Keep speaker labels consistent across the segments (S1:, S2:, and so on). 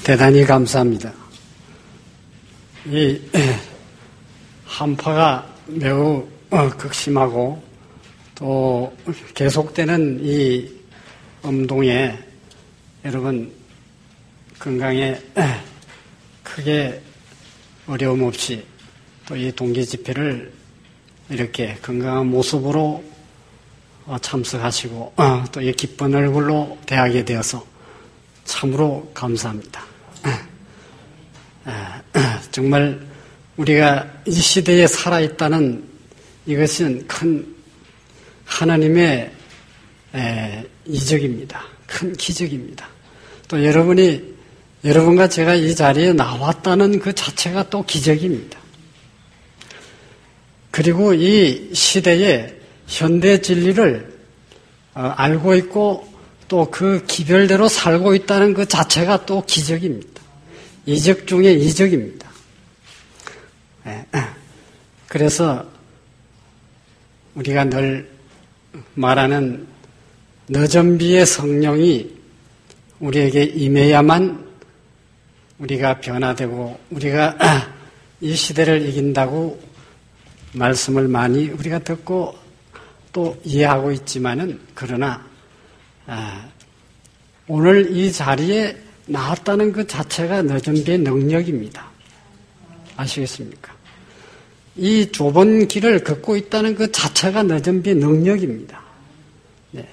S1: 대단히 감사합니다. 이 한파가 매우 극심하고 또 계속되는 이 음동에 여러분 건강에 크게 어려움 없이 또 이 동계 집회를 이렇게 건강한 모습으로 참석하시고 또 이 기쁜 얼굴로 대하게 되어서 참으로 감사합니다. 정말 우리가 이 시대에 살아있다는 이것은 큰 하나님의 이적입니다. 큰 기적입니다. 또 여러분과 제가 이 자리에 나왔다는 그 자체가 또 기적입니다. 그리고 이 시대에 현대 진리를 알고 있고 또 그 기별대로 살고 있다는 그 자체가 또 기적입니다. 이적 중에 이적입니다. 그래서 우리가 늘 말하는 너전비의 성령이 우리에게 임해야만 우리가 변화되고 우리가 이 시대를 이긴다고 말씀을 많이 우리가 듣고 또 이해하고 있지만은 그러나 오늘 이 자리에 나왔다는 그 자체가 너전비의 능력입니다. 아시겠습니까? 이 좁은 길을 걷고 있다는 그 자체가 너전비의 능력입니다. 네.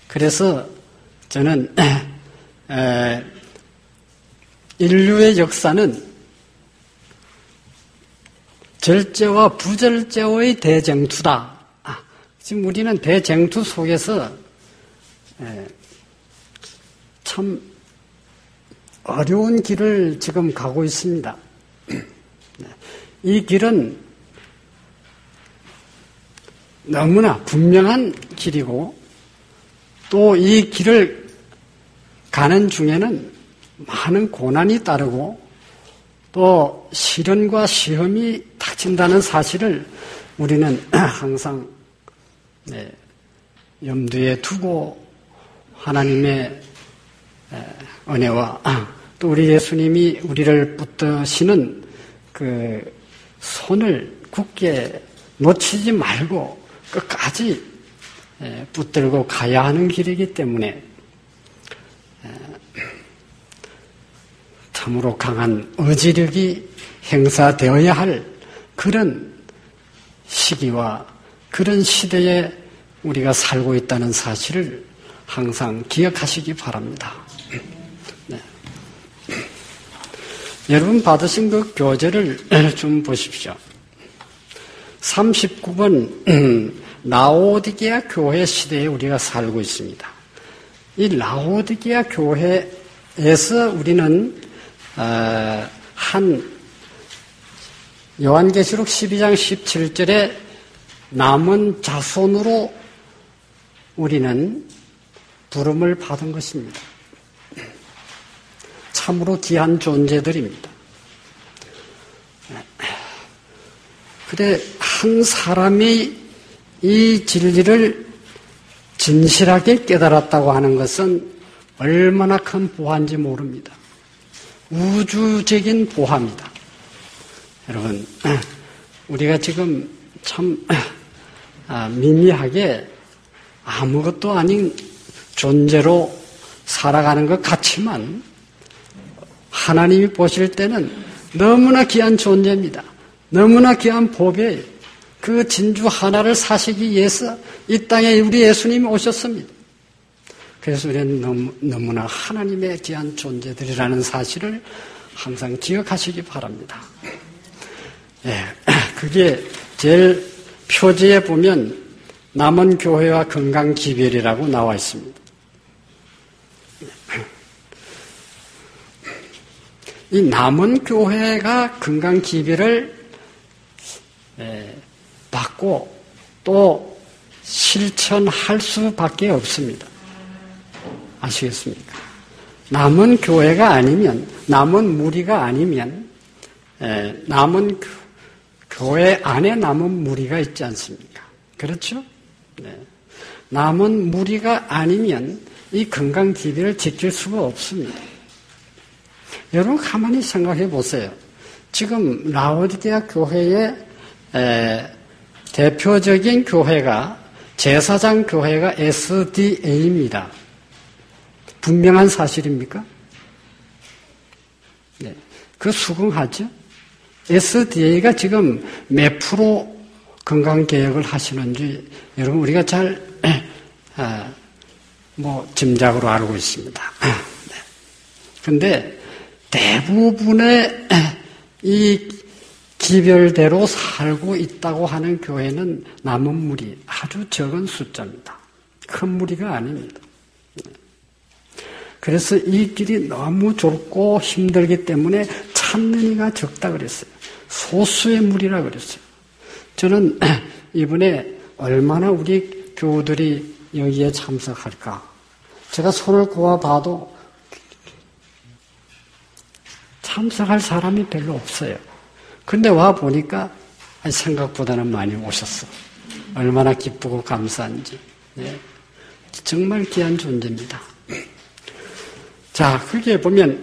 S1: 그래서 저는 인류의 역사는 절제와 부절제의 대쟁투다. 지금 우리는 대쟁투 속에서 참 어려운 길을 지금 가고 있습니다. 이 길은 너무나 분명한 길이고 또 이 길을 가는 중에는 많은 고난이 따르고 또 시련과 시험이 닥친다는 사실을 우리는 항상 염두에 두고 하나님의 은혜와 또 우리 예수님이 우리를 붙드시는 그 손을 굳게 놓치지 말고 끝까지 붙들고 가야 하는 길이기 때문에 참으로 강한 의지력이 행사되어야 할 그런 시기와 그런 시대에 우리가 살고 있다는 사실을 항상 기억하시기 바랍니다. 네. 여러분 받으신 그 교재를 좀 보십시오. 39번 라오디게아 교회 시대에 우리가 살고 있습니다. 이 라오디게아 교회에서 우리는 한 요한계시록 12장 17절에 남은 자손으로 우리는 부름을 받은 것입니다. 참으로 귀한 존재들입니다. 그래 한 사람이 이 진리를 진실하게 깨달았다고 하는 것은 얼마나 큰 보화인지 모릅니다. 우주적인 보화입니다. 여러분, 우리가 지금 참 미미하게 아무것도 아닌 존재로 살아가는 것 같지만 하나님이 보실 때는 너무나 귀한 존재입니다. 너무나 귀한 보배예요. 그 진주 하나를 사시기 위해서 이 땅에 우리 예수님이 오셨습니다. 그래서 우리는 너무나 하나님의 귀한 존재들이라는 사실을 항상 기억하시기 바랍니다. 예, 그게 제일 표지에 보면 남은 교회와 건강 기별이라고 나와 있습니다. 이 남은 교회가 건강 기별을 받고 또 실천할 수밖에 없습니다. 아시겠습니까? 남은 교회가 아니면, 남은 무리가 아니면, 남은 교회 안에 남은 무리가 있지 않습니까? 그렇죠? 네. 남은 무리가 아니면 이 건강 기별을 지킬 수가 없습니다. 여러분 가만히 생각해 보세요. 지금 라오디게아 교회의 대표적인 교회가 제사장 교회가 SDA입니다. 분명한 사실입니까? 네, 그 수긍하죠. SDA가 지금 몇 프로 건강개혁을 하시는지 여러분 우리가 잘 짐작으로 알고 있습니다. 그런데 네. 대부분의 이 기별대로 살고 있다고 하는 교회는 남은 무리 아주 적은 숫자입니다. 큰 무리가 아닙니다. 그래서 이 길이 너무 좁고 힘들기 때문에 찾는 이가 적다 그랬어요. 소수의 무리라 그랬어요. 저는 이번에 얼마나 우리 교우들이 여기에 참석할까. 제가 손을 꼽아봐도 참석할 사람이 별로 없어요. 근데 와 보니까 생각보다는 많이 오셨어. 얼마나 기쁘고 감사한지. 네. 정말 귀한 존재입니다. 자, 거기에 보면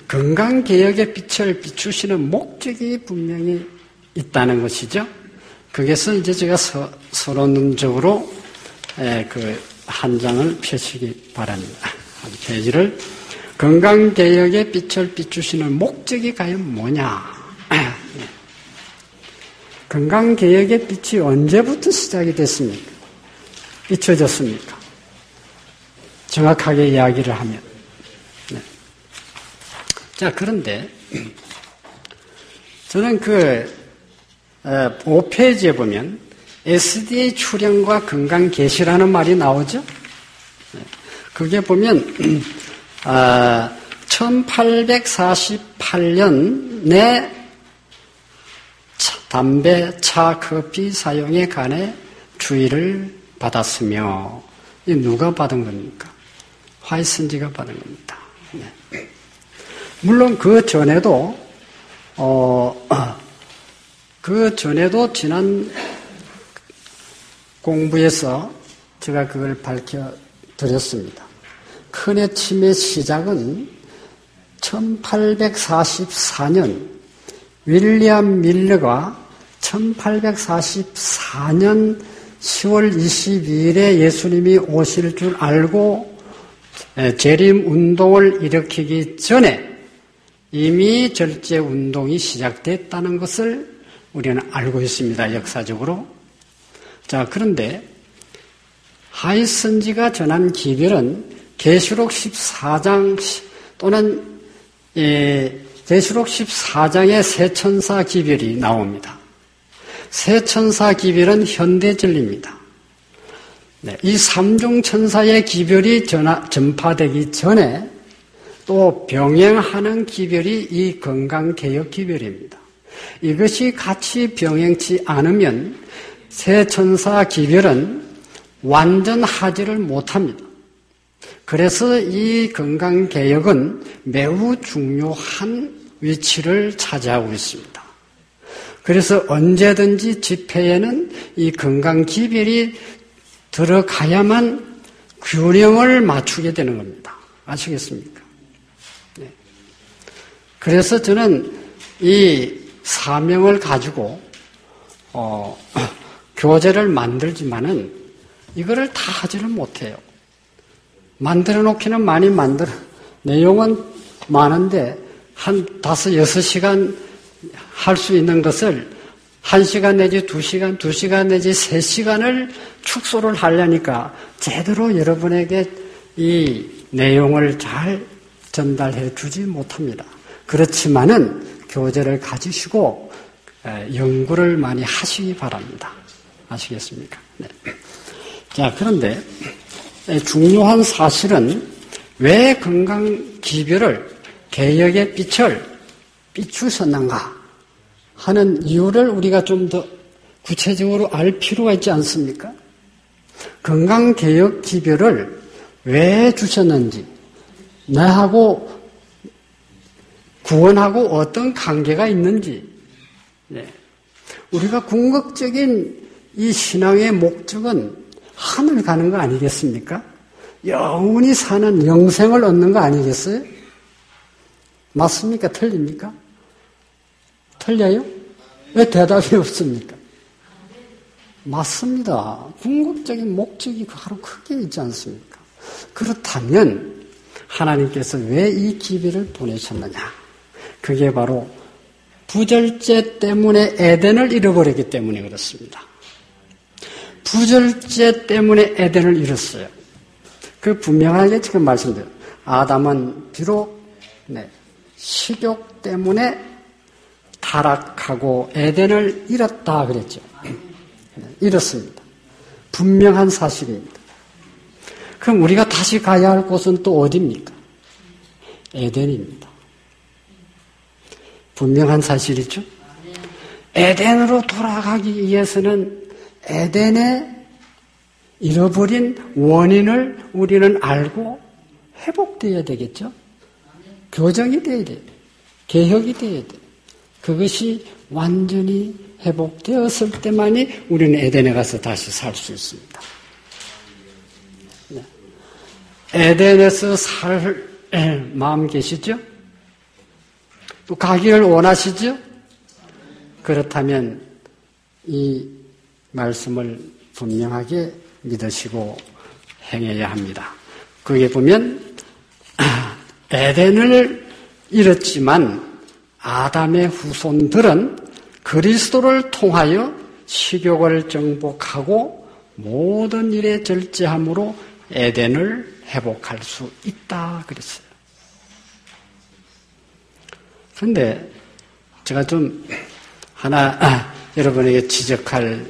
S1: 건강개혁의 빛을 비추시는 목적이 분명히 있다는 것이죠. 거기서 이제 제가 서론적으로 한 장을 펴시기 바랍니다. 한 페이지를. 건강개혁의 빛을 비추시는 목적이 과연 뭐냐? 건강개혁의 빛이 언제부터 시작이 됐습니까? 비춰졌습니까? 정확하게 이야기를 하면. 네. 자, 그런데 저는 5페이지에 보면 SDA 출현과 건강개시라는 말이 나오죠? 네. 그게 보면 1848년에 담배, 차, 커피 사용에 관해 주의를 받았으며, 이 누가 받은 겁니까? 화이슨지가 받은 겁니다. 네. 물론 그 전에도 지난 공부에서 제가 그걸 밝혀드렸습니다. 큰해 침의 시작은 1844년 윌리엄 밀러가 1844년 10월 22일에 예수님이 오실 줄 알고 재림 운동을 일으키기 전에 이미 절제 운동이 시작됐다는 것을 우리는 알고 있습니다. 역사적으로. 자, 그런데 하이슨지가 전한 기별은 계시록 14장 또는 계시록 14장의 세천사 기별이 나옵니다. 세천사 기별은 현대 진리입니다. 네, 이 삼중천사의 기별이 전파되기 전에 또 병행하는 기별이 이 건강개혁 기별입니다. 이것이 같이 병행치 않으면 세천사 기별은 완전하지를 못합니다. 그래서 이 건강개혁은 매우 중요한 위치를 차지하고 있습니다. 그래서 언제든지 집회에는 이 건강기별이 들어가야만 균형을 맞추게 되는 겁니다. 아시겠습니까? 네. 그래서 저는 이 사명을 가지고 교재를 만들지만은 이거를 다 하지를 못해요. 만들어 놓기는 많이 내용은 많은데 한 5-6시간 할 수 있는 것을 1시간 내지 2시간, 2시간 내지 3시간을 축소를 하려니까 제대로 여러분에게 이 내용을 잘 전달해 주지 못합니다. 그렇지만은 교재를 가지시고 연구를 많이 하시기 바랍니다. 아시겠습니까? 네. 자, 그런데 중요한 사실은 왜 건강기별을 개혁의 빛을 비추셨는가 하는 이유를 우리가 좀 더 구체적으로 알 필요가 있지 않습니까? 건강개혁 기별을 왜 주셨는지, 나하고 구원하고 어떤 관계가 있는지, 네. 우리가 궁극적인 이 신앙의 목적은 하늘 가는 거 아니겠습니까? 영원히 사는 영생을 얻는 거 아니겠어요? 맞습니까? 틀립니까? 틀려요? 왜 대답이 없습니까? 맞습니다. 궁극적인 목적이 바로 크게 있지 않습니까? 그렇다면 하나님께서 왜 이 기별을 보내셨느냐? 그게 바로 부절제 때문에 에덴을 잃어버렸기 때문에 그렇습니다. 부절제 때문에 에덴을 잃었어요. 그 분명하게 지금 말씀드려요. 아담은 비록 식욕 때문에 타락하고 에덴을 잃었다 그랬죠. 잃었습니다. 분명한 사실입니다. 그럼 우리가 다시 가야 할 곳은 또 어디입니까? 에덴입니다. 분명한 사실이죠. 에덴으로 돌아가기 위해서는 에덴의 잃어버린 원인을 우리는 알고 회복되어야 되겠죠. 교정이 되어야 돼요. 개혁이 되어야 돼요. 그것이 완전히 회복되었을 때만이 우리는 에덴에 가서 다시 살 수 있습니다. 에덴에서 살 마음 계시죠? 또 가기를 원하시죠? 그렇다면 이 말씀을 분명하게 믿으시고 행해야 합니다. 거기에 보면 에덴을 잃었지만 아담의 후손들은 그리스도를 통하여 식욕을 정복하고 모든 일에 절제함으로 에덴을 회복할 수 있다 그랬어요. 그런데 제가 좀 하나 여러분에게 지적할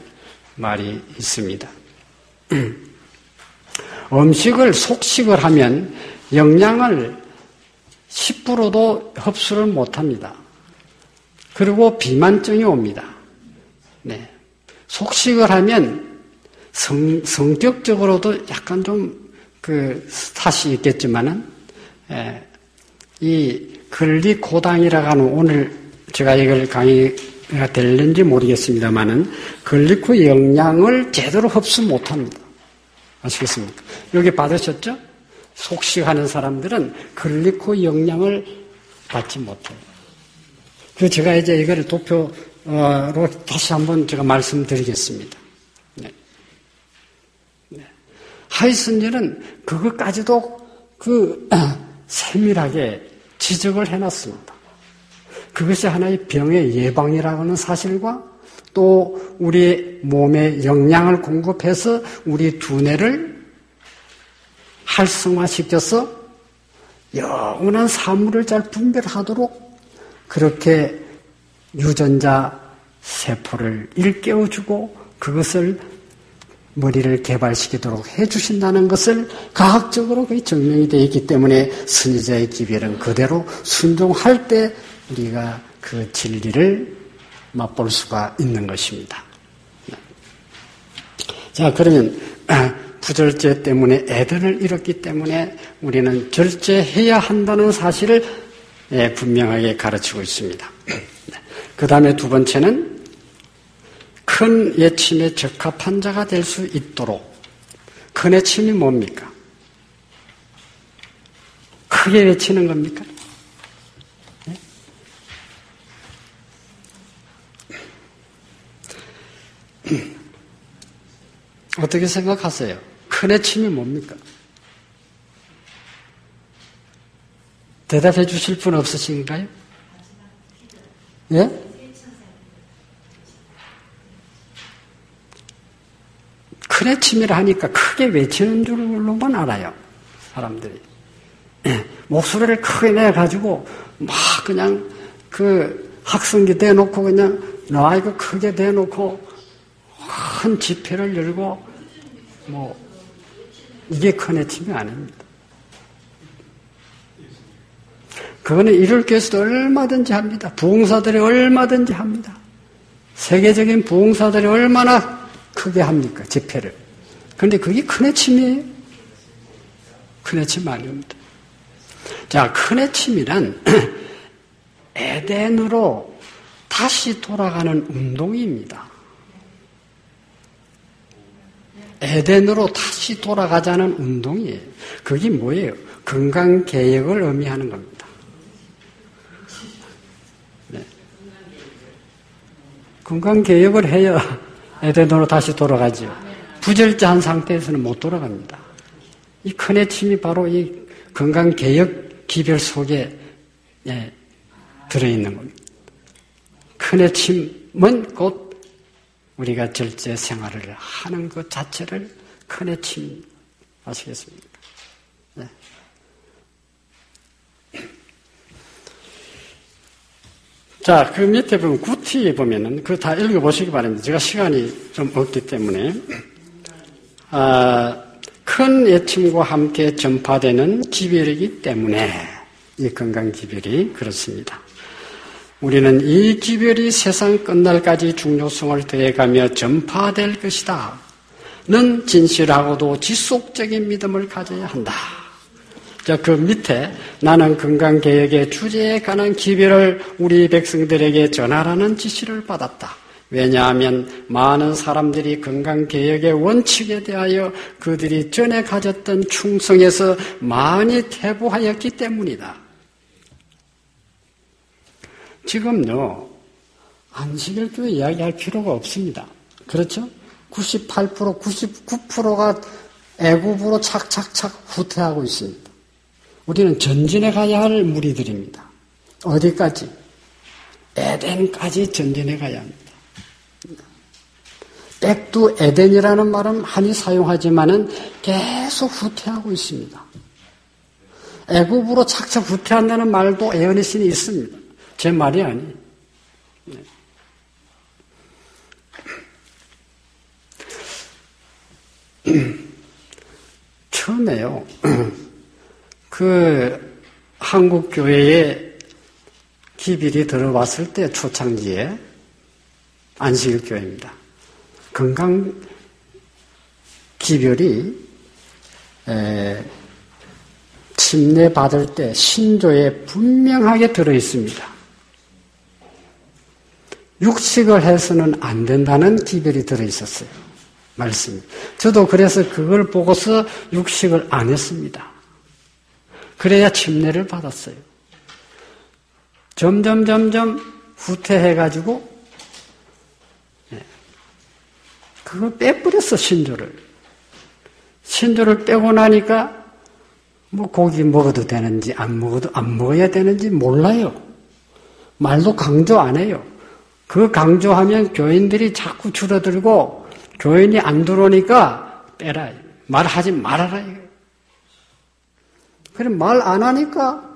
S1: 말이 있습니다. 음식을 속식을 하면 영양을 10%도 흡수를 못합니다. 그리고 비만증이 옵니다. 네. 속식을 하면 성격적으로도 약간 좀 탓이 있겠지만은, 이 글리코당이라고 하는 오늘 제가 이걸 강의가 될는지 모르겠습니다만은 글리코 영양을 제대로 흡수 못합니다. 아시겠습니까? 여기 받으셨죠? 속식하는 사람들은 글리코 영양을 받지 못해요. 제가 이제 이걸 도표로 다시 한번 제가 말씀드리겠습니다. 네. 네. 하이슨저는 그것까지도 세밀하게 지적을 해놨습니다. 그것이 하나의 병의 예방이라는 사실과 또 우리 몸에 영양을 공급해서 우리 두뇌를 활성화시켜서 영원한 사물을 잘 분별하도록 그렇게 유전자 세포를 일깨워주고 그것을 머리를 개발시키도록 해주신다는 것을 과학적으로 거의 증명이 되어 있기 때문에 선지자의 기별은 그대로 순종할 때 우리가 그 진리를 맛볼 수가 있는 것입니다. 자, 그러면 부절제 때문에 에덴을 잃었기 때문에 우리는 절제해야 한다는 사실을 분명하게 가르치고 있습니다. 그 다음에 두 번째는 큰 외침에 적합한 자가 될 수 있도록. 큰 외침이 뭡니까? 크게 외치는 겁니까? 어떻게 생각하세요? 큰 외침이 뭡니까? 대답해 주실 분 없으신가요? 예? 큰 외침이라 하니까 크게 외치는 줄로만 알아요. 사람들이. 목소리를 크게 내가지고 막 그냥 학성기 대놓고 그냥 나이가 크게 대놓고 큰 집회를 열고 이게 큰 외침이 아닙니다. 그거는 이룰 교회에서도 얼마든지 합니다. 부흥사들이 얼마든지 합니다. 세계적인 부흥사들이 얼마나 크게 합니까? 집회를. 그런데 그게 큰 외침이에요? 큰 외침 아닙니다. 자, 큰 외침이란 에덴으로 다시 돌아가는 운동입니다. 에덴으로 다시 돌아가자는 운동이에요. 그게 뭐예요? 건강개혁을 의미하는 겁니다. 건강개혁을 해야 에덴으로 다시 돌아가죠. 부절제한 상태에서는 못 돌아갑니다. 이 큰 해침이 바로 이 건강개혁 기별 속에 들어있는 겁니다. 큰 해침은 곧 우리가 절제 생활을 하는 것 자체를 큰 해침 아시겠습니까? 네. 자, 그 밑에 보면 구티에 보면은 그거 다 읽어보시기 바랍니다. 제가 시간이 좀 없기 때문에 큰 애침과 함께 전파되는 기별이기 때문에 이 건강 기별이 그렇습니다. 우리는 이 기별이 세상 끝날까지 중요성을 더해가며 전파될 것이다. 는 진실하고도 지속적인 믿음을 가져야 한다. 자, 그 밑에 나는 건강개혁의 주제에 관한 기별을 우리 백성들에게 전하라는 지시를 받았다. 왜냐하면 많은 사람들이 건강개혁의 원칙에 대하여 그들이 전에 가졌던 충성에서 많이 퇴보하였기 때문이다. 지금요, 안식일교회 이야기할 필요가 없습니다. 그렇죠? 98%, 99%가 애굽으로 착착착 후퇴하고 있습니다. 우리는 전진해 가야 할 무리들입니다. 어디까지? 에덴까지 전진해 가야 합니다. 백두 에덴이라는 말은 많이 사용하지만은 계속 후퇴하고 있습니다. 애굽으로 착착 후퇴한다는 말도 예언의 신이 있습니다. 제 말이 아니에요. 처음에요, 그 한국교회에 기별이 들어왔을 때 초창기에 안식일교회입니다. 건강 기별이 침례받을 때 신조에 분명하게 들어있습니다. 육식을 해서는 안 된다는 기별이 들어있었어요. 말씀이. 저도 그래서 그걸 보고서 육식을 안 했습니다. 그래야 침례를 받았어요. 점점 후퇴해가지고 그걸 빼버렸어, 신조를. 신조를 빼고 나니까 뭐 고기 먹어도 되는지 안 먹어야 되는지 몰라요. 말도 강조 안 해요. 그 강조하면 교인들이 자꾸 줄어들고 교인이 안 들어오니까 빼라. 말하지 말아라. 그럼 말 안 하니까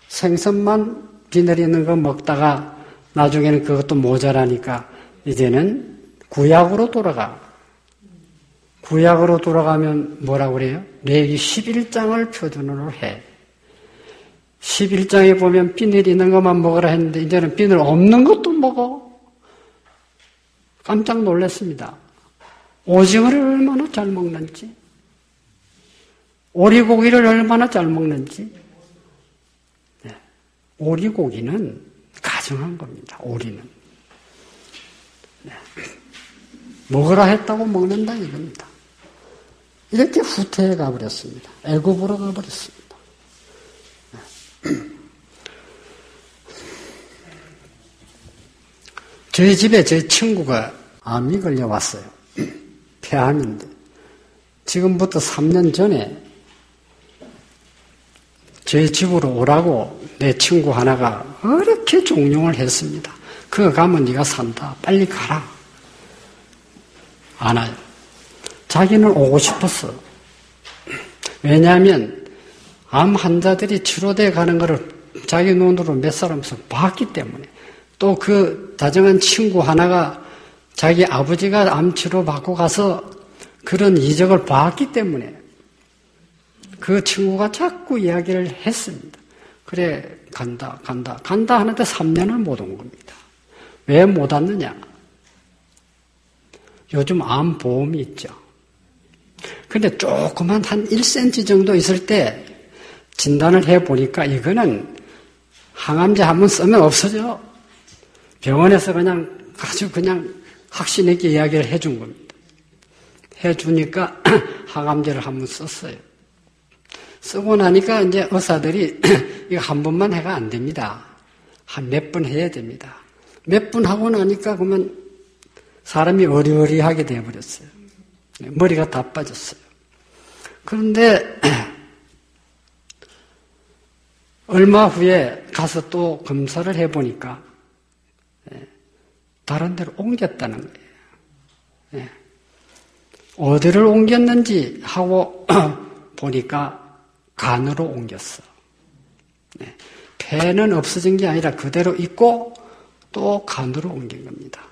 S1: 생선만 비 내리는 거 먹다가 나중에는 그것도 모자라니까 이제는 구약으로 돌아가. 구약으로 돌아가면 뭐라고 그래요? 레위기 11장을 표준으로 해. 11장에 보면 비 내리는 것만 먹으라 했는데 이제는 비늘 없는 것도 먹어. 깜짝 놀랐습니다. 오징어를 얼마나 잘 먹는지, 오리고기를 얼마나 잘 먹는지. 네. 오리고기는 가정한 겁니다. 오리는. 네. 먹으라 했다고 먹는다 이겁니다. 이렇게 후퇴해 가버렸습니다. 애굽으로 가버렸습니다. 저희 집에 제 친구가 암이 걸려왔어요. 폐암인데. 지금부터 3년 전에 저희 집으로 오라고 내 친구 하나가 그렇게 종용을 했습니다. 그거 가면 네가 산다. 빨리 가라. 안 와요. 자기는 오고 싶었어. 왜냐하면 암 환자들이 치료돼 가는 것을 자기 눈으로 몇 사람씩 봤기 때문에, 또 그 다정한 친구 하나가 자기 아버지가 암 치료 받고 가서 그런 이적을 봤기 때문에 그 친구가 자꾸 이야기를 했습니다. 그래, 간다 하는데 3년을 못 온 겁니다. 왜 못 왔느냐? 요즘 암 보험이 있죠. 근데 조그만 한 1cm 정도 있을 때 진단을 해보니까 이거는 항암제 한번 쓰면 없어져. 병원에서 아주 그냥 확신 있게 이야기를 해준 겁니다. 해주니까 항암제를 한번 썼어요. 쓰고 나니까 이제 의사들이 이거 한 번만 해가 안 됩니다. 한 몇 번 해야 됩니다. 몇 분 하고 나니까 그러면 사람이 어리어리하게 되어버렸어요. 머리가 다 빠졌어요. 그런데 얼마 후에 가서 또 검사를 해보니까 다른 데로 옮겼다는 거예요. 어디를 옮겼는지 하고 보니까 간으로 옮겼어. 폐는 없어진 게 아니라 그대로 있고 또 간으로 옮긴 겁니다.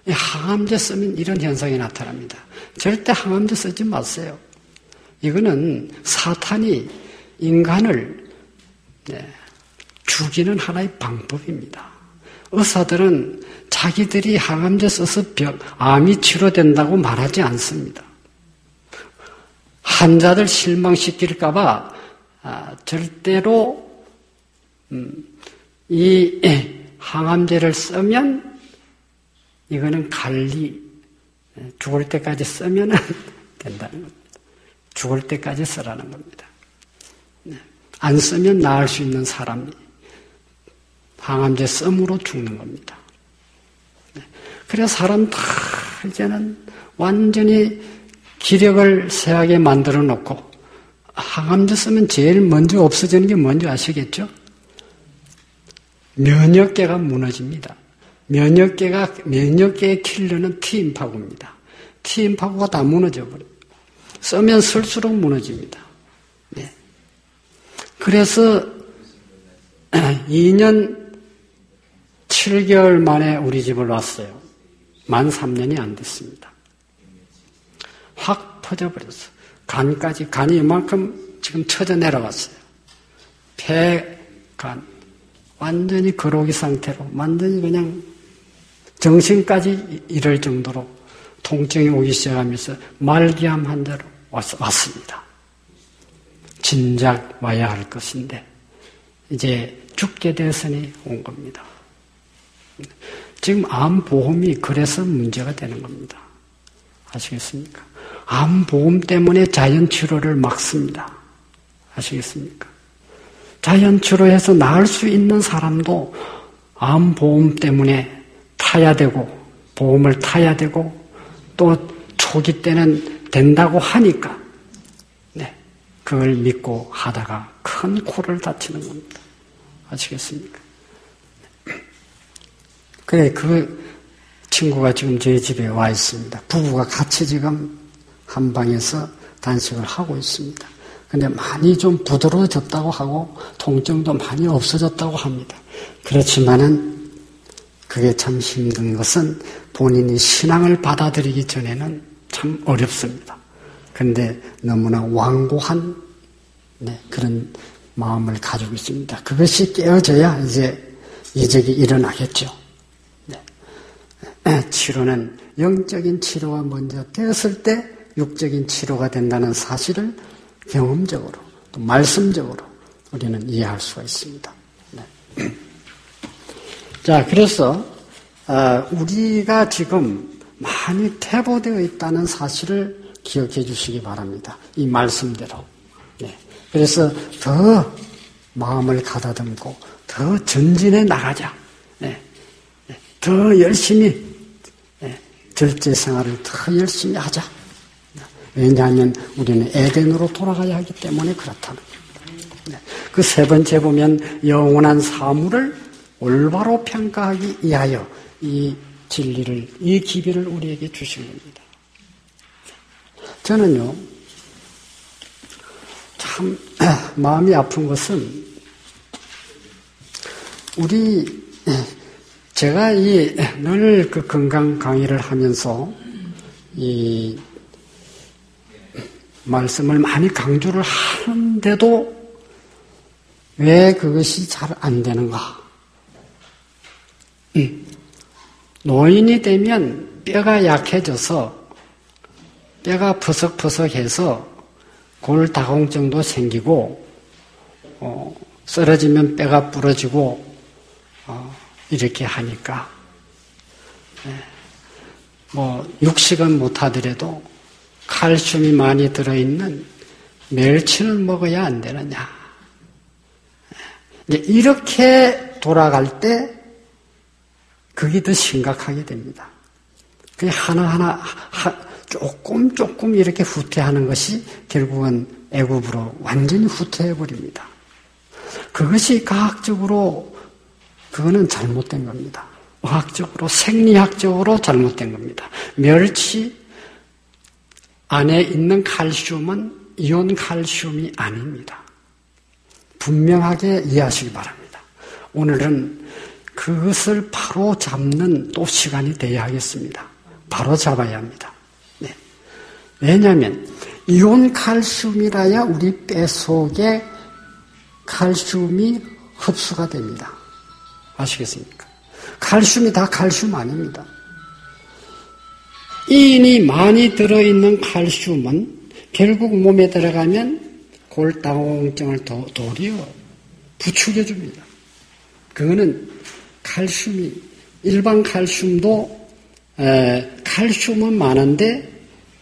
S1: 항암제 쓰면 이런 현상이 나타납니다. 절대 항암제 쓰지 마세요. 이거는 사탄이 인간을 죽이는 하나의 방법입니다. 의사들은 자기들이 항암제 써서 암이 치료된다고 말하지 않습니다. 환자들 실망시킬까 봐 절대로 이 항암제를 쓰면 이거는 죽을 때까지 쓰면 된다는 겁니다. 죽을 때까지 쓰라는 겁니다. 안 쓰면 나을 수 있는 사람이 항암제 썸으로 죽는 겁니다. 그래서 사람 다 이제는 완전히 기력을 쇠하게 만들어 놓고 항암제 쓰면 제일 먼저 없어지는 게 뭔지 아시겠죠? 면역계가 무너집니다. 면역계의 킬러는 T임파구입니다. T임파구가 다 무너져버려요. 쓰면 쓸수록 무너집니다. 네. 그래서 2년 7개월 만에 우리 집을 왔어요. 만 3년이 안 됐습니다. 확 퍼져버렸어. 간이 이만큼 지금 쳐져 내려갔어요. 폐, 간. 완전히 거로기 상태로, 완전히 그냥 정신까지 이럴 정도로 통증이 오기 시작하면서 말기암 환자로 왔습니다. 진작 와야 할 것인데, 이제 죽게 되었으니 온 겁니다. 지금 암보험이 그래서 문제가 되는 겁니다. 아시겠습니까? 암보험 때문에 자연치료를 막습니다. 아시겠습니까? 자연치료해서 나을 수 있는 사람도 암보험 때문에 타야 되고, 보험을 타야 되고, 또 초기 때는 된다고 하니까, 그걸 믿고 하다가 큰 코를 다치는 겁니다. 아시겠습니까? 그래, 그 친구가 지금 저희 집에 와 있습니다. 부부가 같이 지금 한 방에서 단식을 하고 있습니다. 근데 많이 좀 부드러워졌다고 하고 통증도 많이 없어졌다고 합니다. 그렇지만은 그게 참 힘든 것은 본인이 신앙을 받아들이기 전에는 참 어렵습니다. 근데 너무나 완고한 그런 마음을 가지고 있습니다. 그것이 깨어져야 이제 이적이 일어나겠죠. 치료는 영적인 치료가 먼저 되었을 때 육적인 치료가 된다는 사실을 경험적으로 또 말씀적으로 우리는 이해할 수가 있습니다. 자, 그래서 우리가 지금 많이 퇴보되어 있다는 사실을 기억해 주시기 바랍니다. 이 말씀대로. 그래서 더 마음을 가다듬고 더 전진해 나가자. 더 열심히 절제 생활을 더 열심히 하자. 왜냐하면 우리는 에덴으로 돌아가야 하기 때문에 그렇다는 겁니다. 그 세 번째 보면 영원한 사물을 올바로 평가하기 위하여 이 진리를, 이 기별을 우리에게 주신 겁니다. 저는요, 참 마음이 아픈 것은 제가 늘 그 건강 강의를 하면서 이 말씀을 많이 강조를 하는데도 왜 그것이 잘 안 되는가? 노인이 되면 뼈가 약해져서 뼈가 퍼석퍼석해서 골다공증도 생기고 쓰러지면 뼈가 부러지고 이렇게 하니까 육식은 못하더라도 칼슘이 많이 들어있는 멸치를 먹어야 안 되느냐. 이렇게 돌아갈 때 그게 더 심각하게 됩니다. 그냥 하나하나 조금 이렇게 후퇴하는 것이 결국은 애굽으로 완전히 후퇴해버립니다. 그것이 과학적으로 그거는 잘못된 겁니다. 의학적으로, 생리학적으로 잘못된 겁니다. 멸치 안에 있는 칼슘은 이온 칼슘이 아닙니다. 분명하게 이해하시기 바랍니다. 오늘은 그것을 바로 잡는 또 시간이 되어야 하겠습니다. 바로 잡아야 합니다. 네. 왜냐하면 이온 칼슘이라야 우리 뼈 속에 칼슘이 흡수가 됩니다. 아시겠습니까? 칼슘이 다 칼슘 아닙니다. 이인이 많이 들어있는 칼슘은 결국 몸에 들어가면 골다공증을 도리어 부추겨줍니다. 그거는 칼슘이, 일반 칼슘도 칼슘은 많은데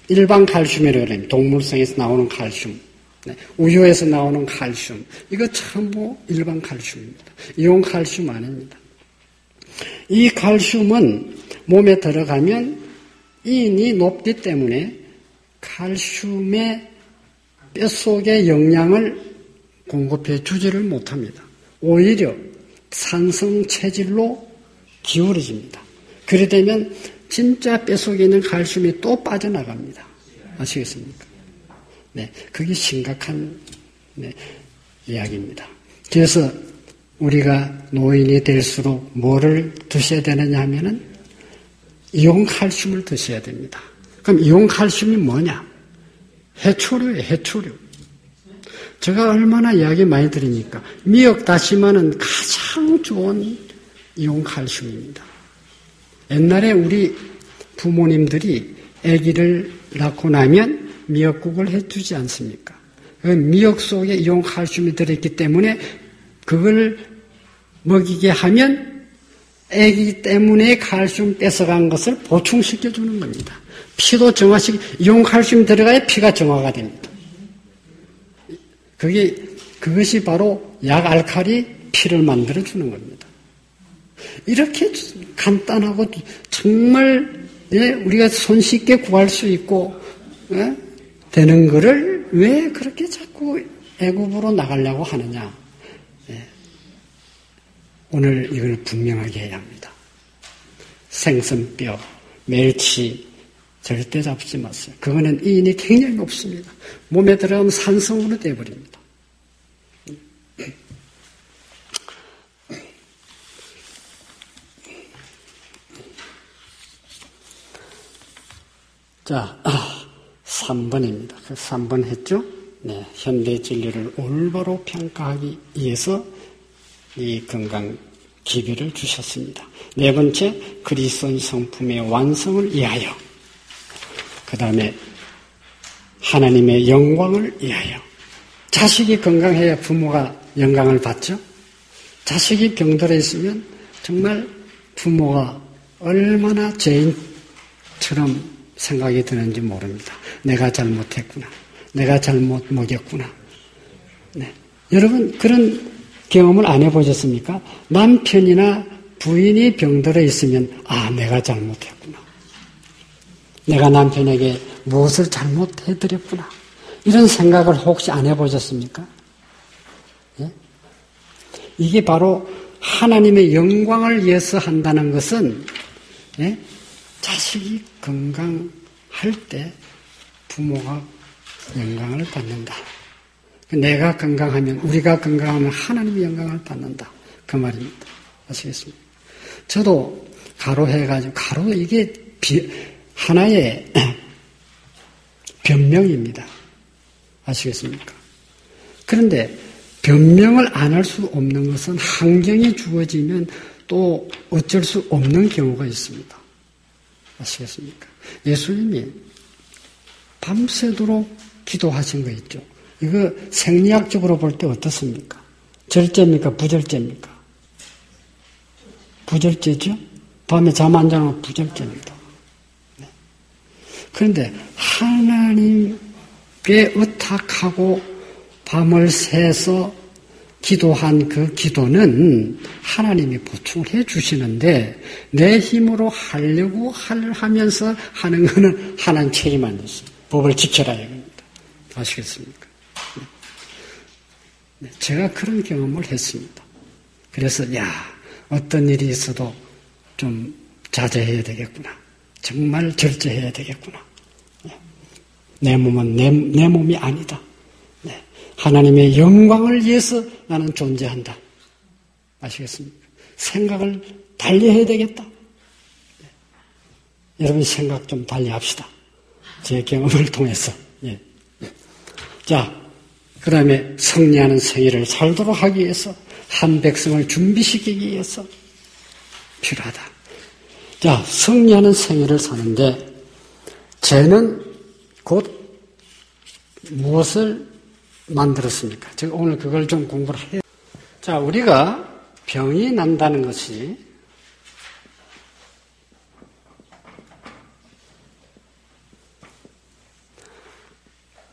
S1: 일반 칼슘이라고 합니다. 동물성에서 나오는 칼슘, 우유에서 나오는 칼슘, 이거 전부 일반 칼슘입니다. 이온 칼슘 아닙니다. 이 칼슘은 몸에 들어가면 인이 높기 때문에 칼슘의 뼛속에 영양을 공급해 주지를 못합니다. 오히려 산성 체질로 기울어집니다. 그래 되면 진짜 뼛속에 있는 칼슘이 또 빠져나갑니다. 아시겠습니까? 네, 그게 심각한 이야기입니다. 그래서 우리가 노인이 될수록 뭐를 드셔야 되느냐 하면은 이온 칼슘을 드셔야 됩니다. 그럼 이온 칼슘이 뭐냐? 해초류예요, 해초류. 제가 얼마나 이야기 많이 드리니까 미역 다시마는 가장 좋은 이온 칼슘입니다. 옛날에 우리 부모님들이 아기를 낳고 나면 미역국을 해주지 않습니까? 미역 속에 이온 칼슘이 들어있기 때문에 그걸 먹이게 하면 아기 때문에 칼슘 뺏어간 것을 보충시켜주는 겁니다. 피도 이온 칼슘이 들어가야 피가 정화가 됩니다. 그것이 바로 약알칼리 피를 만들어주는 겁니다. 이렇게 간단하고 정말 우리가 손쉽게 구할 수 있고 되는 거를 왜 그렇게 자꾸 애굽으로 나가려고 하느냐. 오늘 이걸 분명하게 해야 합니다. 생선뼈, 멸치 절대 잡지 마세요. 그거는 이인이 굉장히 높습니다. 몸에 들어가면 산성으로 되어버립니다. 자, 3번입니다. 3번 했죠? 네, 현대 진료를 올바로 평가하기 위해서 이 건강 기별을 주셨습니다. 네 번째, 그리스도인 성품의 완성을 위하여. 그 다음에 하나님의 영광을 위하여. 자식이 건강해야 부모가 영광을 받죠. 자식이 병들어 있으면 정말 부모가 얼마나 죄인처럼 생각이 드는지 모릅니다. 내가 잘못했구나. 내가 잘못 먹였구나. 네. 여러분 그런 경험을 안 해보셨습니까? 남편이나 부인이 병들어 있으면 내가 잘못했구나. 내가 남편에게 무엇을 잘못해드렸구나. 이런 생각을 혹시 안 해보셨습니까? 예? 이게 바로 하나님의 영광을 위해서 한다는 것은 자식이 건강할 때 부모가 영광을 받는다. 내가 건강하면, 우리가 건강하면 하나님의 영광을 받는다. 그 말입니다. 아시겠습니까? 저도 가로 이게 하나의 변명입니다. 아시겠습니까? 그런데 변명을 안 할 수 없는 것은 환경이 주어지면 또 어쩔 수 없는 경우가 있습니다. 아시겠습니까? 예수님이 밤새도록 기도하신 거 있죠. 이거 생리학적으로 볼 때 어떻습니까? 절제입니까? 부절제입니까? 부절제죠? 밤에 잠 안 자는 부절제입니다. 네. 그런데 하나님께 의탁하고 밤을 새서 기도한 그 기도는 하나님이 보충을 해 주시는데 내 힘으로 하려고 하면서 하는 것은 하나님 책임 안 있습니다. 법을 지켜라 이겁니다. 아시겠습니까? 네, 제가 그런 경험을 했습니다. 그래서 어떤 일이 있어도 좀 자제해야 되겠구나. 정말 절제해야 되겠구나. 내 몸은 내 몸이 아니다. 하나님의 영광을 위해서 나는 존재한다. 아시겠습니까? 생각을 달리해야 되겠다. 여러분 생각 좀 달리합시다. 제 경험을 통해서. 자, 그 다음에 승리하는 생애를 살도록 하기 위해서 한 백성을 준비시키기 위해서 필요하다. 자, 승리하는 생애를 사는데 죄는 곧 무엇을 만들었습니까? 제가 오늘 그걸 좀 공부를 해요. 자, 우리가 병이 난다는 것이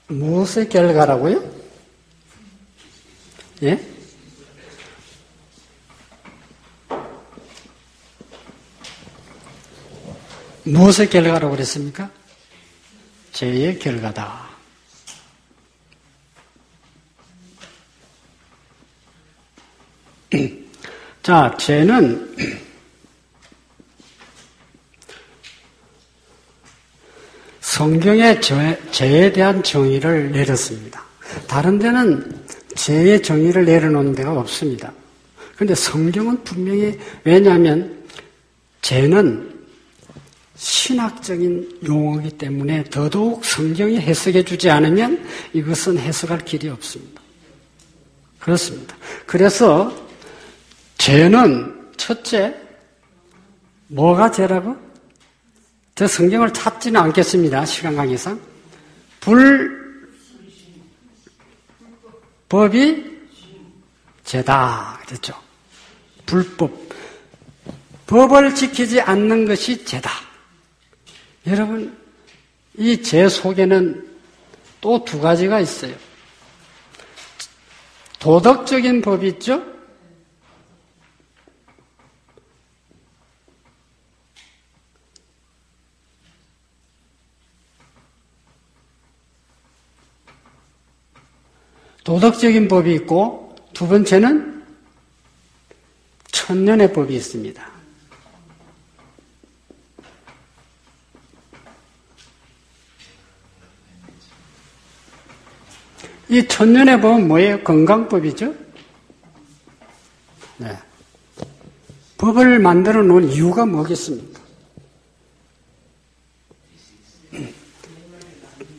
S1: 무엇의 결과라고요? 예? 무엇의 결과라고 그랬습니까? 죄의 결과다. 자, 죄는 성경에 죄에 대한 정의를 내렸습니다. 다른 데는 죄의 정의를 내려놓은 데가 없습니다. 그런데 성경은 분명히, 왜냐하면 죄는 신학적인 용어이기 때문에 더더욱 성경이 해석해 주지 않으면 이것은 해석할 길이 없습니다. 그렇습니다. 그래서 죄는 첫째, 뭐가 죄라고? 저 성경을 찾지는 않겠습니다. 시간 관계상. 불법이 죄다. 그랬죠. 불법. 법을 지키지 않는 것이 죄다. 여러분, 이 죄 속에는 또 두 가지가 있어요. 도덕적인 법이 있죠? 도덕적인 법이 있고 두 번째는 천년의 법이 있습니다. 이 천년의 법은 뭐예요? 건강법이죠? 네. 법을 만들어 놓은 이유가 뭐겠습니까?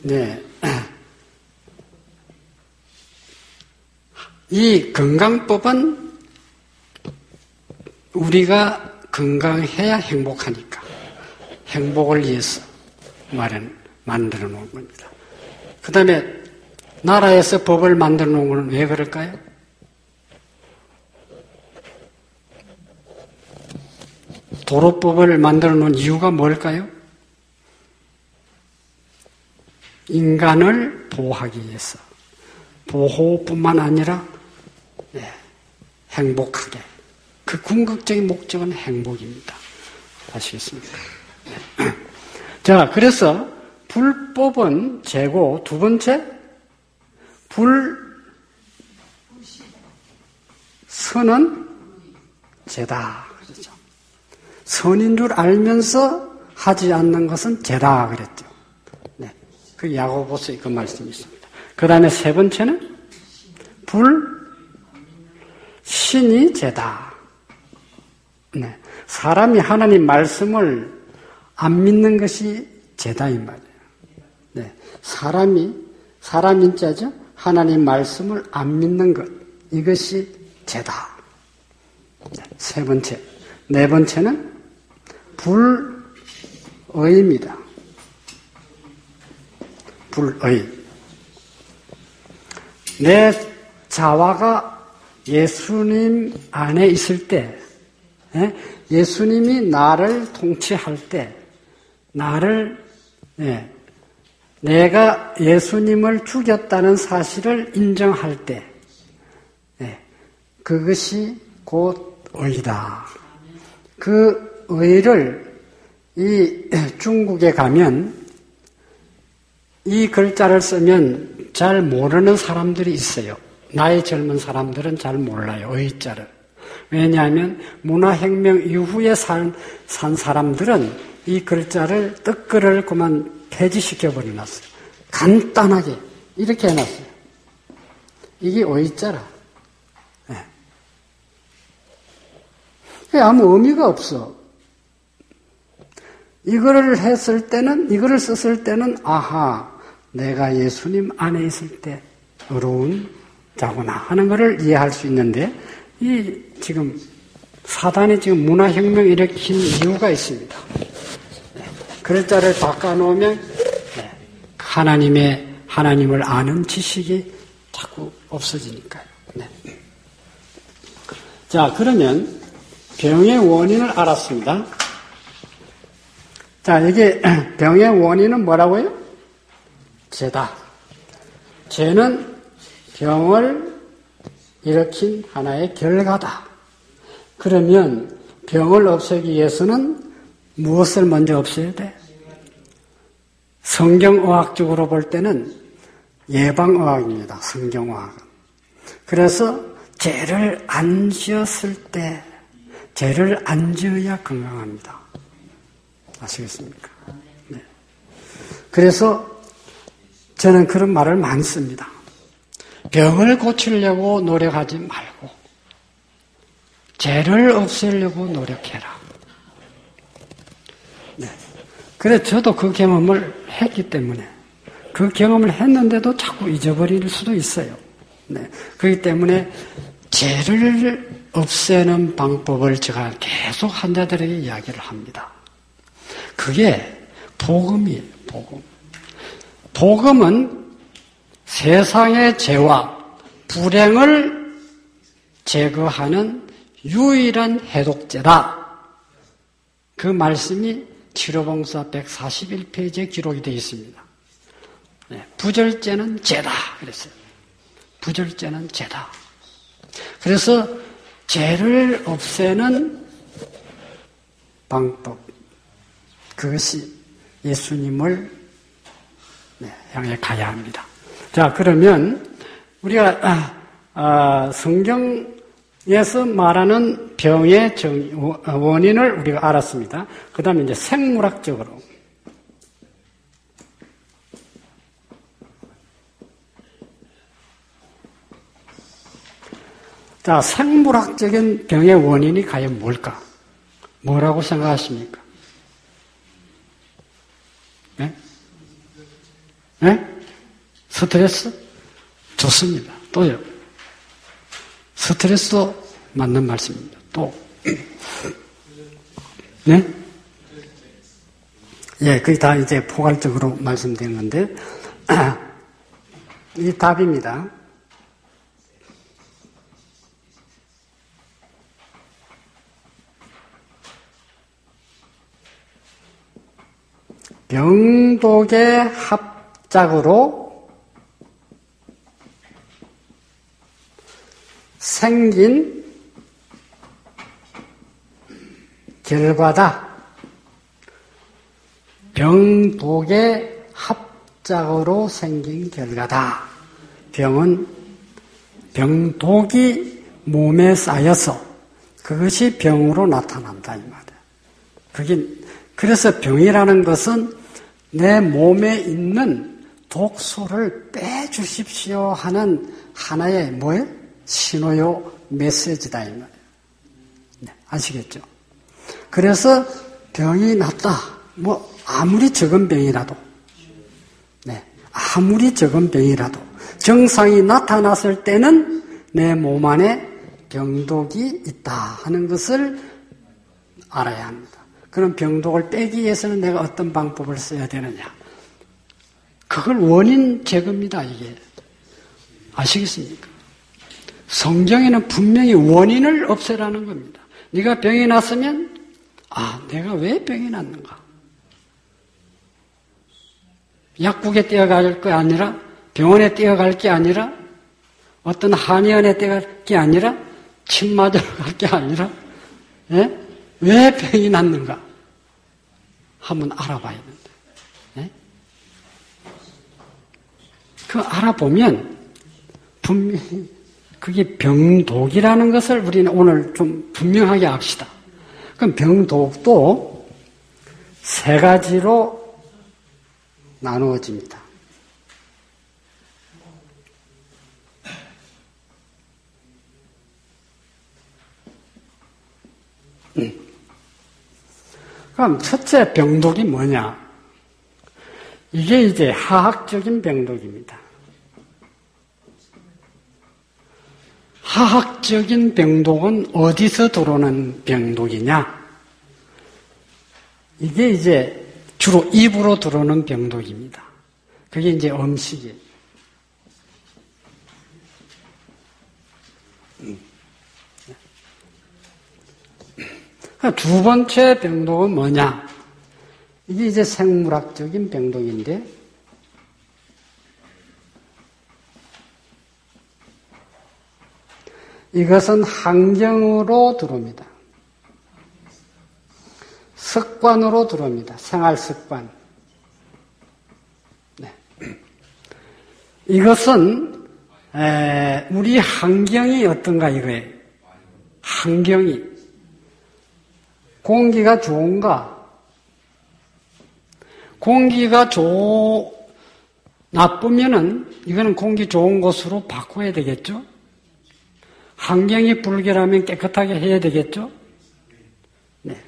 S1: 네. 이 건강법은 우리가 건강해야 행복하니까 행복을 위해서 만들어 놓은 겁니다. 그 다음에 나라에서 법을 만들어 놓은 건 왜 그럴까요? 도로법을 만들어 놓은 이유가 뭘까요? 인간을 보호하기 위해서. 보호뿐만 아니라 행복하게. 그 궁극적인 목적은 행복입니다. 아시겠습니까? 자, 그래서 불법은 죄고 두 번째 선은 죄다. 그렇죠. 선인 줄 알면서 하지 않는 것은 죄다 그랬죠. 네. 그 야고보서의 그 말씀이 있습니다. 그 다음에 세 번째는 신이 죄다. 네. 사람이 하나님 말씀을 안 믿는 것이 죄다 이 말이에요. 네. 사람인 자죠. 하나님 말씀을 안 믿는 것, 이것이 죄다. 네. 세 번째. 네 번째는 불의입니다. 불의. 내 자화가 예수님 안에 있을 때, 예수님이 나를 통치할 때, 내가 예수님을 죽였다는 사실을 인정할 때, 그것이 곧 의다. 그 의를 이 중국에 가면 이 글자를 쓰면 잘 모르는 사람들이 있어요. 나이 젊은 사람들은 잘 몰라요. 의자를. 왜냐하면 문화혁명 이후에 산 사람들은 이 글자를 뜻글을 그만 폐지시켜버려놨어요. 간단하게 이렇게 해놨어요. 이게 의자라. 네. 아무 의미가 없어. 이거를 썼을 때는 아하, 내가 예수님 안에 있을 때 어려운 자구나 하는 것을 이해할 수 있는데, 이 지금 사단이 지금 문화혁명 일으킨 이유가 있습니다. 글자를 바꿔놓으면 하나님을 아는 지식이 자꾸 없어지니까요. 네. 자, 그러면 병의 원인을 알았습니다. 자, 이게 병의 원인은 뭐라고요? 죄다. 죄는 병을 일으킨 하나의 결과다. 그러면 병을 없애기 위해서는 무엇을 먼저 없애야 돼? 성경의학적으로 볼 때는 예방의학입니다. 성경의학은. 그래서 죄를 안 지었을 때, 죄를 안 지어야 건강합니다. 아시겠습니까? 네. 그래서 저는 그런 말을 많이 씁니다. 병을 고치려고 노력하지 말고 죄를 없애려고 노력해라. 네. 그래서 저도 그 경험을 했기 때문에 그 경험을 했는데도 자꾸 잊어버릴 수도 있어요. 네. 그렇기 때문에 죄를 없애는 방법을 제가 계속 환자들에게 이야기를 합니다. 그게 복음이에요. 복음. 복음은 세상의 죄와 불행을 제거하는 유일한 해독제다. 그 말씀이 치료봉사 141페이지에 기록이 되어 있습니다. 네, 부절제는 죄다 그랬어요. 부절제는 죄다. 그래서 죄를 없애는 방법, 그것이 예수님을 향해 가야 합니다. 자, 그러면 우리가 성경에서 말하는 병의 원인을 우리가 알았습니다. 그 다음에 이제 생물학적으로. 자, 생물학적인 병의 원인이 과연 뭘까? 뭐라고 생각하십니까? 네? 네? 스트레스? 좋습니다. 또요. 스트레스도 맞는 말씀입니다. 또. 네? 예, 그게 다 이제 포괄적으로 말씀드린 건데, 이 답입니다. 병독의 합작으로 생긴 결과다. 병독의 합작으로 생긴 결과다. 병은 병독이 몸에 쌓여서 그것이 병으로 나타난다 이 말이에요. 그래서 병이라는 것은 내 몸에 있는 독소를 빼주십시오 하는 하나의 뭐예요? 신호요 메시지다 이 말이에요. 네, 아시겠죠? 그래서 병이 났다. 뭐 아무리 적은 병이라도, 네, 아무리 적은 병이라도 증상이 나타났을 때는 내 몸 안에 병독이 있다 하는 것을 알아야 합니다. 그럼 병독을 빼기 위해서는 내가 어떤 방법을 써야 되느냐? 그걸 원인 제거입니다, 이게. 아시겠습니까? 성경에는 분명히 원인을 없애라는 겁니다. 네가 병이 났으면 내가 왜 병이 났는가? 약국에 뛰어갈 게 아니라 병원에 뛰어갈 게 아니라 어떤 한의원에 뛰어갈 게 아니라 침 맞으러 갈 게 아니라, 예? 왜 병이 났는가? 한번 알아봐야 된다. 예? 그 알아보면, 분명히, 그게 병독이라는 것을 우리는 오늘 좀 분명하게 합시다. 그럼 병독도 세 가지로 나누어집니다. 그럼 첫째 병독이 뭐냐? 이게 이제 화학적인 병독입니다. 화학적인 병독은 어디서 들어오는 병독이냐? 이게 이제 주로 입으로 들어오는 병독입니다. 그게 이제 음식이에요. 두 번째 병독은 뭐냐? 이게 이제 생물학적인 병독인데, 이것은 환경으로 들어옵니다. 습관으로 들어옵니다. 생활 습관. 네. 이것은 우리 환경이 어떤가 이거예요. 환경이 공기가 좋은가? 공기가 나쁘면은 이거는 공기 좋은 곳으로 바꿔야 되겠죠? 환경이 불결하면 깨끗하게 해야 되겠죠? 네.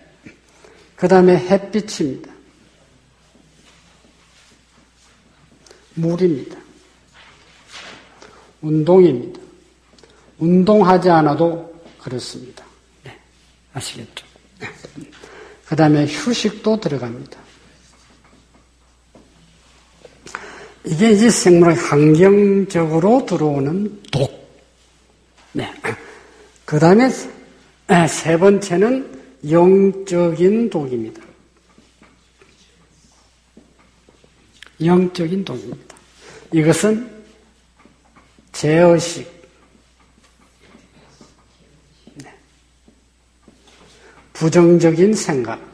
S1: 그 다음에 햇빛입니다. 물입니다. 운동입니다. 운동하지 않아도 그렇습니다. 네. 아시겠죠? 그 다음에 휴식도 들어갑니다. 이게 이제 생물학 환경적으로 들어오는 독. 네. 그 다음에 세 번째는 영적인 독입니다. 영적인 독입니다. 이것은 제어식, 네. 부정적인 생각,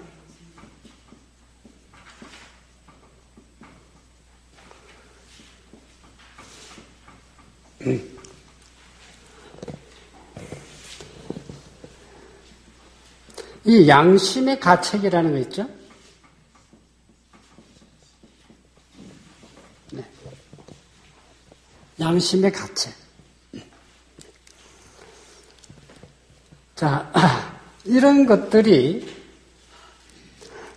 S1: 이 양심의 가책이라는 거 있죠? 네. 양심의 가책. 자, 이런 것들이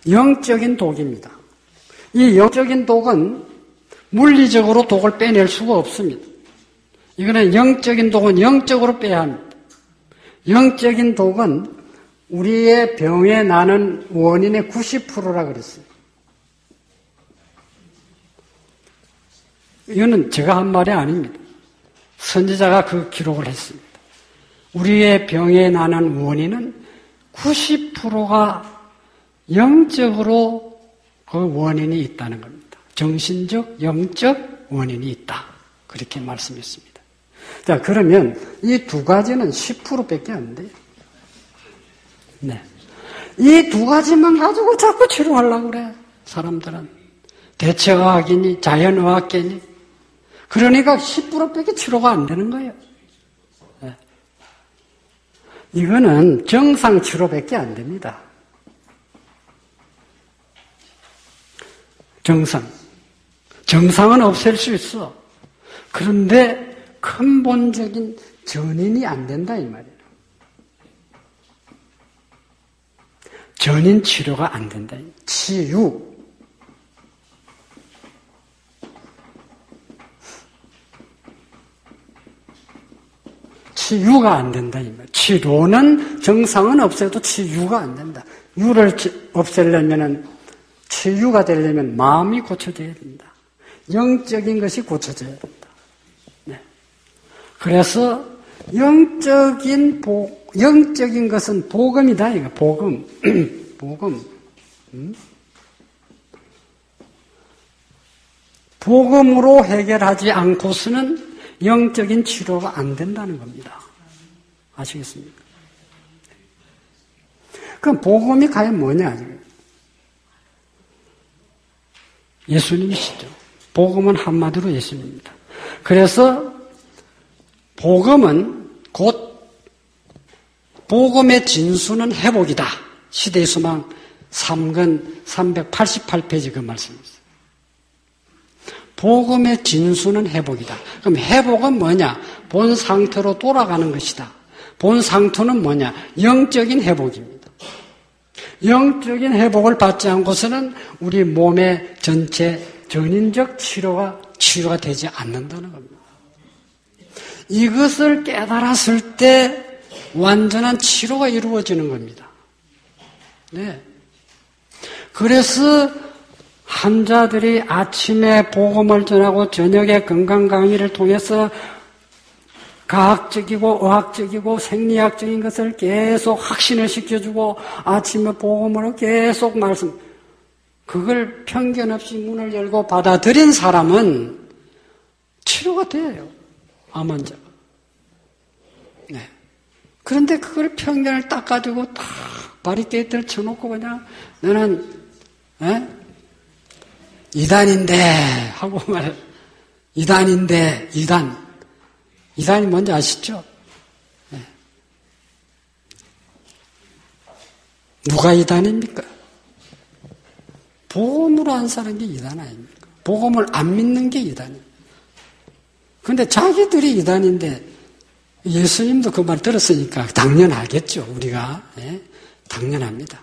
S1: 영적인 독입니다. 이 영적인 독은 물리적으로 독을 빼낼 수가 없습니다. 이거는 영적인 독은 영적으로 빼야 합니다. 영적인 독은 우리의 병에 나는 원인의 90%라 그랬어요. 이거는 제가 한 말이 아닙니다. 선지자가 그 기록을 했습니다. 우리의 병에 나는 원인은 90%가 영적으로 그 원인이 있다는 겁니다. 정신적, 영적 원인이 있다. 그렇게 말씀했습니다. 자, 그러면 이 두 가지는 10%밖에 안 돼요. 네. 이 두 가지만 가지고 자꾸 치료하려고 그래, 사람들은. 대체의학이니, 자연의학계니. 그러니까 10%밖에 치료가 안 되는 거예요. 네. 이거는 정상 치료밖에 안 됩니다. 정상은 없앨 수 있어. 그런데 근본적인 전인이 안 된다, 이 말이에요. 전인 치료가 안 된다. 치유가 안 된다. 이 말이에요. 치료는 정상은 없애도 치유가 안 된다. 유를 없애려면은 치유가 되려면 마음이 고쳐져야 된다. 영적인 것이 고쳐져야 된다. 네. 그래서 영적인 것은 복음이다. 이거 복음. 복음. 복음으로 해결하지 않고서는 영적인 치료가 안 된다는 겁니다. 아시겠습니까? 그럼 복음이 과연 뭐냐? 예수님이시죠. 복음은 한마디로 예수님입니다. 그래서 복음은 곧 복음의 진수는 회복이다. 시대의 소망 3권 388페이지 그 말씀입니다. 복음의 진수는 회복이다. 그럼 회복은 뭐냐? 본 상태로 돌아가는 것이다. 본 상태는 뭐냐? 영적인 회복입니다. 영적인 회복을 받지 않고서는 우리 몸의 전체 전인적 치료가 되지 않는다는 겁니다. 이것을 깨달았을 때 완전한 치료가 이루어지는 겁니다. 네. 그래서 환자들이 아침에 복음을 전하고 저녁에 건강 강의를 통해서 과학적이고 의학적이고 생리학적인 것을 계속 확신을 시켜주고 아침에 복음으로 계속 그걸 편견 없이 문을 열고 받아들인 사람은 치료가 돼요. 암 환자가. 네. 그런데 그걸 편견을 딱 가지고 다 바리케이트를 쳐놓고 그냥 너는 이단인데 하고 말해. 이단인데 이단이 뭔지 아시죠? 네. 누가 이단입니까? 복음으로 안 사는 게 이단 아닙니까? 복음을 안 믿는 게 이단입니다. 그런데 자기들이 이단인데 예수님도 그 말 들었으니까 당연하겠죠. 우리가 당연합니다.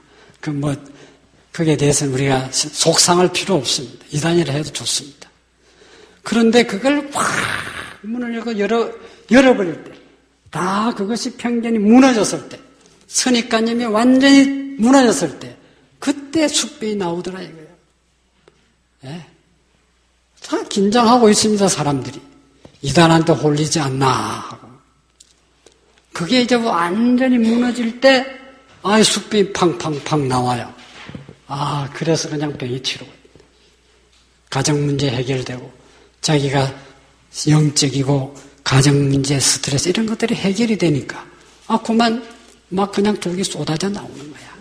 S1: 거기에 대해서는 우리가 속상할 필요 없습니다. 이단이라 해도 좋습니다. 그런데 그걸 확 문을 열고 열어버릴 때, 다 그것이 편견이 무너졌을 때, 선입관념이 완전히 무너졌을 때, 그때 숙배이 나오더라 이거예요. 예. 다 긴장하고 있습니다, 사람들이. 이단한테 홀리지 않나 하고. 그게 이제 완전히 무너질 때, 숙배이 팡팡팡 나와요. 그래서 그냥 병이 치료가 돼요. 가정 문제 해결되고, 자기가 영적이고, 가정 문제, 스트레스, 이런 것들이 해결이 되니까, 그만, 그냥 독이 쏟아져 나오는 거야.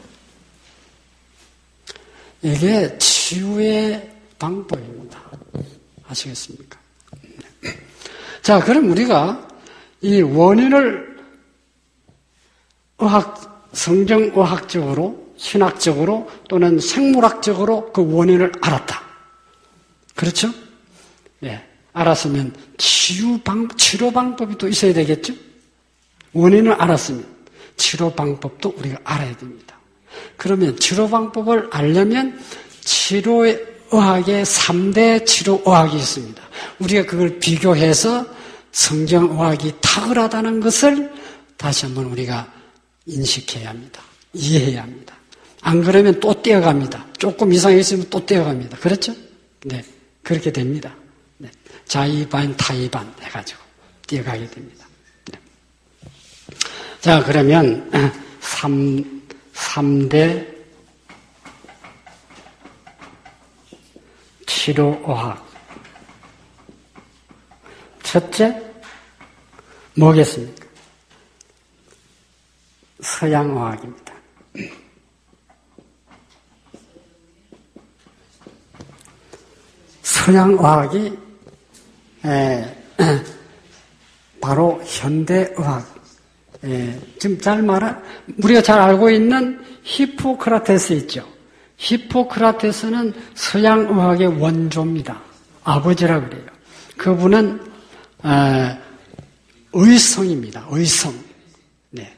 S1: 이게 치유의 방법입니다. 아시겠습니까? 자, 그럼 우리가 이 원인을 성정의학적으로, 신학적으로 또는 생물학적으로 그 원인을 알았다. 그렇죠? 예. 알았으면 치료 방법이 또 있어야 되겠죠? 원인을 알았으면 치료 방법도 우리가 알아야 됩니다. 그러면 치료 방법을 알려면 치료의학의 3대 치료의학이 있습니다. 우리가 그걸 비교해서 성경의학이 탁월하다는 것을 다시 한번 우리가 인식해야 합니다. 이해해야 합니다. 안 그러면 또 뛰어갑니다. 조금 이상했으면 또 뛰어갑니다. 그렇죠? 네. 그렇게 됩니다. 네. 자의반, 타의반 해가지고 뛰어가게 됩니다. 네. 자, 그러면 3대 치료의학. 첫째, 뭐겠습니까? 서양의학입니다. 서양의학이 바로 현대의학, 지금 우리가 잘 알고 있는 히포크라테스 있죠. 히포크라테스는 서양의학의 원조입니다. 아버지라 그래요. 그분은 의성입니다. 의성. 네.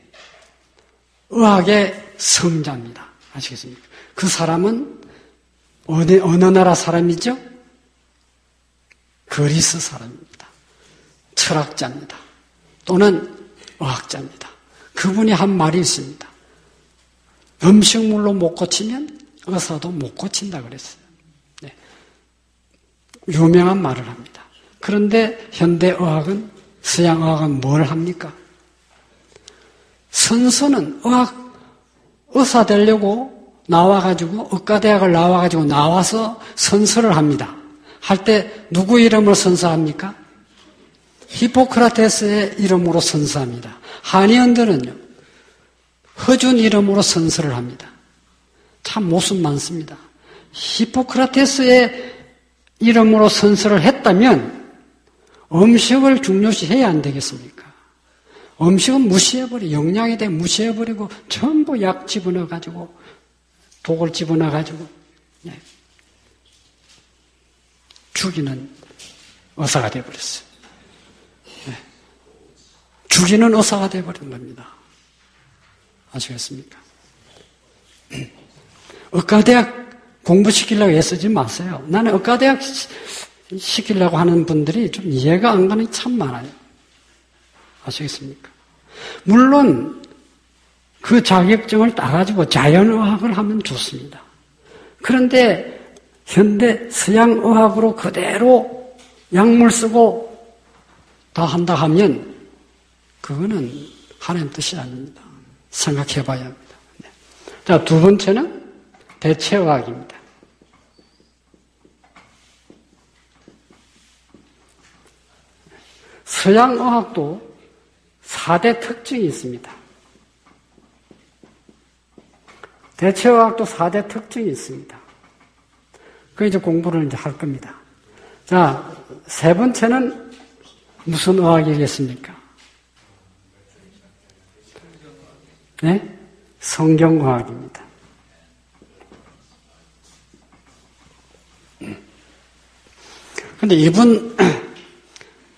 S1: 의학의 성자입니다. 아시겠습니까? 그 사람은 어느 나라 사람이죠? 그리스 사람입니다. 철학자입니다. 또는 의학자입니다. 그분이 한 말이 있습니다. 음식물로 못 고치면 의사도 못 고친다 그랬어요. 네. 유명한 말을 합니다. 그런데 현대의학은, 서양의학은 뭘 합니까? 선수는 의사 되려고 나와가지고, 의과대학을 나와서 선서를 합니다. 할 때 누구 이름을 선서합니까? 히포크라테스의 이름으로 선서합니다. 한의원들은요, 허준 이름으로 선서를 합니다. 참 모순 많습니다. 히포크라테스의 이름으로 선서를 했다면 음식을 중요시해야 안 되겠습니까? 음식은 무시해버리고, 영양에 대해 무시해버리고, 전부 약 집어넣어가지고, 독을 집어넣어가지고, 죽이는 의사가 되어버렸어요. 죽이는 의사가 되어버린 겁니다. 아시겠습니까? 의과대학 공부시키려고 애쓰지 마세요. 나는 의과대학 시키려고 하는 분들이 좀 이해가 안 가는 게 참 많아요. 아시겠습니까? 물론 그 자격증을 따가지고 자연의학을 하면 좋습니다. 그런데 현대 서양의학으로 그대로 약물 쓰고 다 한다 하면 그거는 하나님 뜻이 아닙니다. 생각해 봐야 합니다. 네. 자, 두 번째는 대체의학입니다. 서양의학도 4대 특징이 있습니다. 대체의학도 4대 특징이 있습니다. 그 이제 공부를 이제 할 겁니다. 자, 세 번째는 무슨 의학이겠습니까? 네? 성경의학입니다. 근데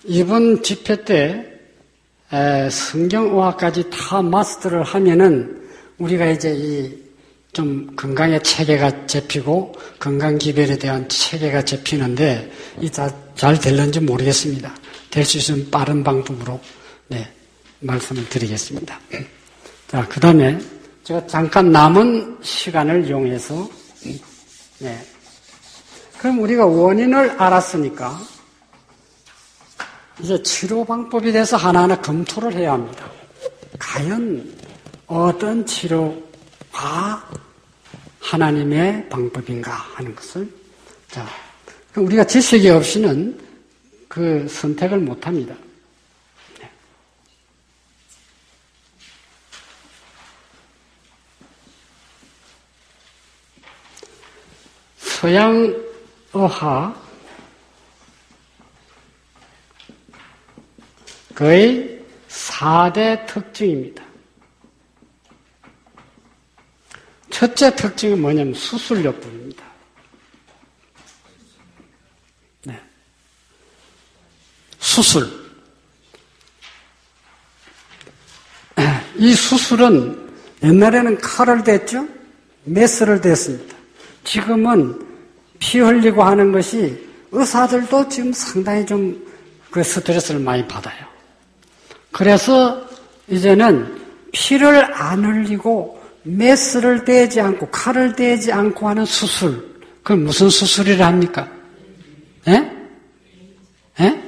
S1: 이번 집회 때 성경의학까지 다 마스터를 하면은 우리가 이제 좀 건강의 체계가 잡히고 건강 기별에 대한 체계가 잡히는데 잘 될는지 모르겠습니다. 될 수 있으면 빠른 방법으로 말씀을 드리겠습니다. 자, 그 다음에 제가 잠깐 남은 시간을 이용해서 그럼 우리가 원인을 알았으니까 이제 치료 방법에 대해서 하나하나 검토를 해야 합니다. 과연 어떤 치료가 하나님의 방법인가 하는 것을. 자, 우리가 지식이 없이는 그 선택을 못 합니다. 서양의학 거의 4대 특징입니다. 첫째 특징은 뭐냐면 수술요법입니다. 수술. 이 수술은 옛날에는 칼을 댔죠? 메스를 댔습니다. 지금은 피 흘리고 하는 것이 의사들도 지금 상당히 좀 그 스트레스를 많이 받아요. 그래서 이제는 피를 안 흘리고 메스를 대지 않고 칼을 대지 않고 하는 수술. 그건 무슨 수술이라 합니까? 예? 예?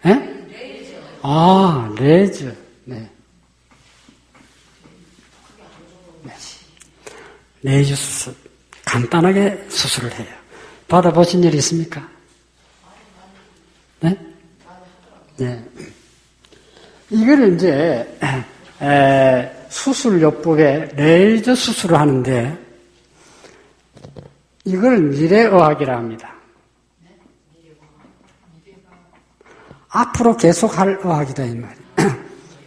S1: 예? 아, 레이저. 네. 레이저 수술. 간단하게 수술을 해요. 받아보신 일 있습니까? 네? 네. 이걸 이제, 수술요법에 레이저 수술을 하는데, 이걸 미래의학이라 합니다. 앞으로 계속 할 의학이다, 이 말이에요.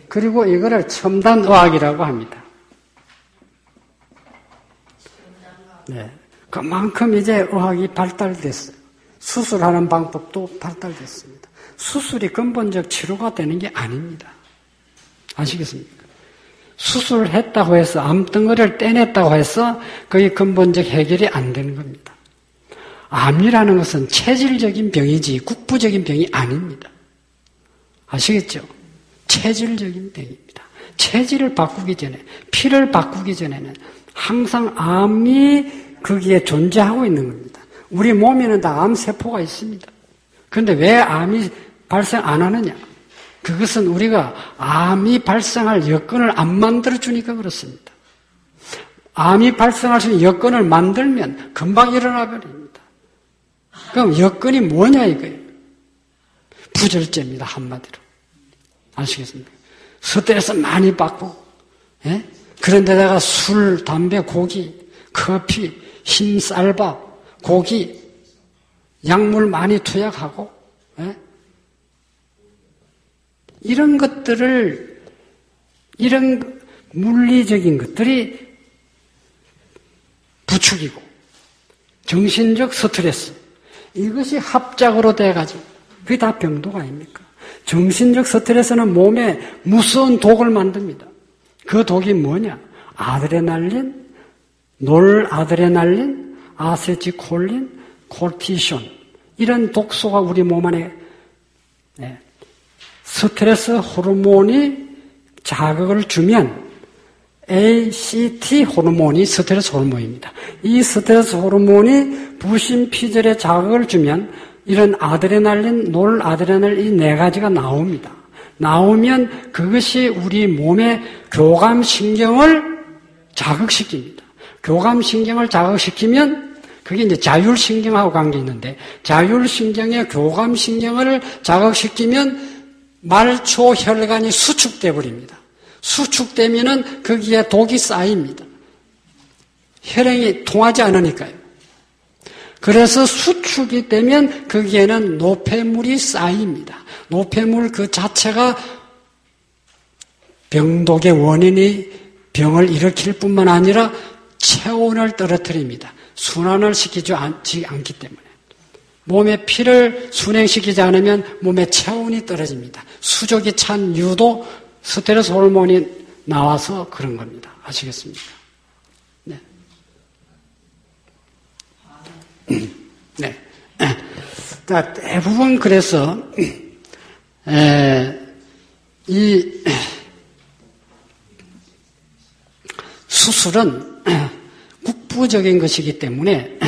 S1: 그리고 이거를 첨단의학이라고 합니다. 네. 그만큼 이제 의학이 발달됐어요. 수술하는 방법도 발달됐습니다. 수술이 근본적 치료가 되는 게 아닙니다. 아시겠습니까? 수술을 했다고 해서 암덩어리를 떼냈다고 해서 그게 근본적 해결이 안 되는 겁니다. 암이라는 것은 체질적인 병이지 국부적인 병이 아닙니다. 아시겠죠? 체질적인 병입니다. 체질을 바꾸기 전에, 피를 바꾸기 전에는 항상 암이 거기에 존재하고 있는 겁니다. 우리 몸에는 다 암세포가 있습니다. 그런데 왜 암이 발생 안 하느냐? 그것은 우리가 암이 발생할 여건을 안 만들어주니까 그렇습니다. 암이 발생할 수 있는 여건을 만들면 금방 일어나 버립니다. 그럼 여건이 뭐냐 이거예요. 부절제입니다. 한마디로. 아시겠습니까? 스트레스 많이 받고, 예? 그런데다가 술, 담배, 고기, 커피, 흰쌀밥, 고기, 약물 많이 투약하고, 예? 이런 것들을, 이런 물리적인 것들이 부추기고, 정신적 스트레스, 이것이 합작으로 돼가지고, 그게 다 병도가 아닙니까? 정신적 스트레스는 몸에 무서운 독을 만듭니다. 그 독이 뭐냐? 아드레날린, 놀아드레날린, 아세틸콜린, 콜티손, 이런 독소가 우리 몸 안에 스트레스 호르몬이 자극을 주면 ACT 호르몬이 스트레스 호르몬입니다. 이 스트레스 호르몬이 부신피질에 자극을 주면 이런 아드레날린, 놀아드레날린 이 네 가지가 나옵니다. 나오면 그것이 우리 몸의 교감신경을 자극시킵니다. 교감신경을 자극시키면 그게 이제 자율신경하고 관계 있는데 자율신경의 교감신경을 자극시키면 말초혈관이 수축돼 버립니다. 수축되면은 거기에 독이 쌓입니다. 혈액이 통하지 않으니까요. 그래서 수축이 되면 거기에는 노폐물이 쌓입니다. 노폐물 그 자체가 병독의 원인이 병을 일으킬 뿐만 아니라 체온을 떨어뜨립니다. 순환을 시키지 않기 때문에. 몸에 피를 순행시키지 않으면 몸의 체온이 떨어집니다. 수족이 찬 이유도 스트레스 호르몬이 나와서 그런 겁니다. 아시겠습니까? 네. 네. 대부분 그래서 이 수술은 국부적인 것이기 때문에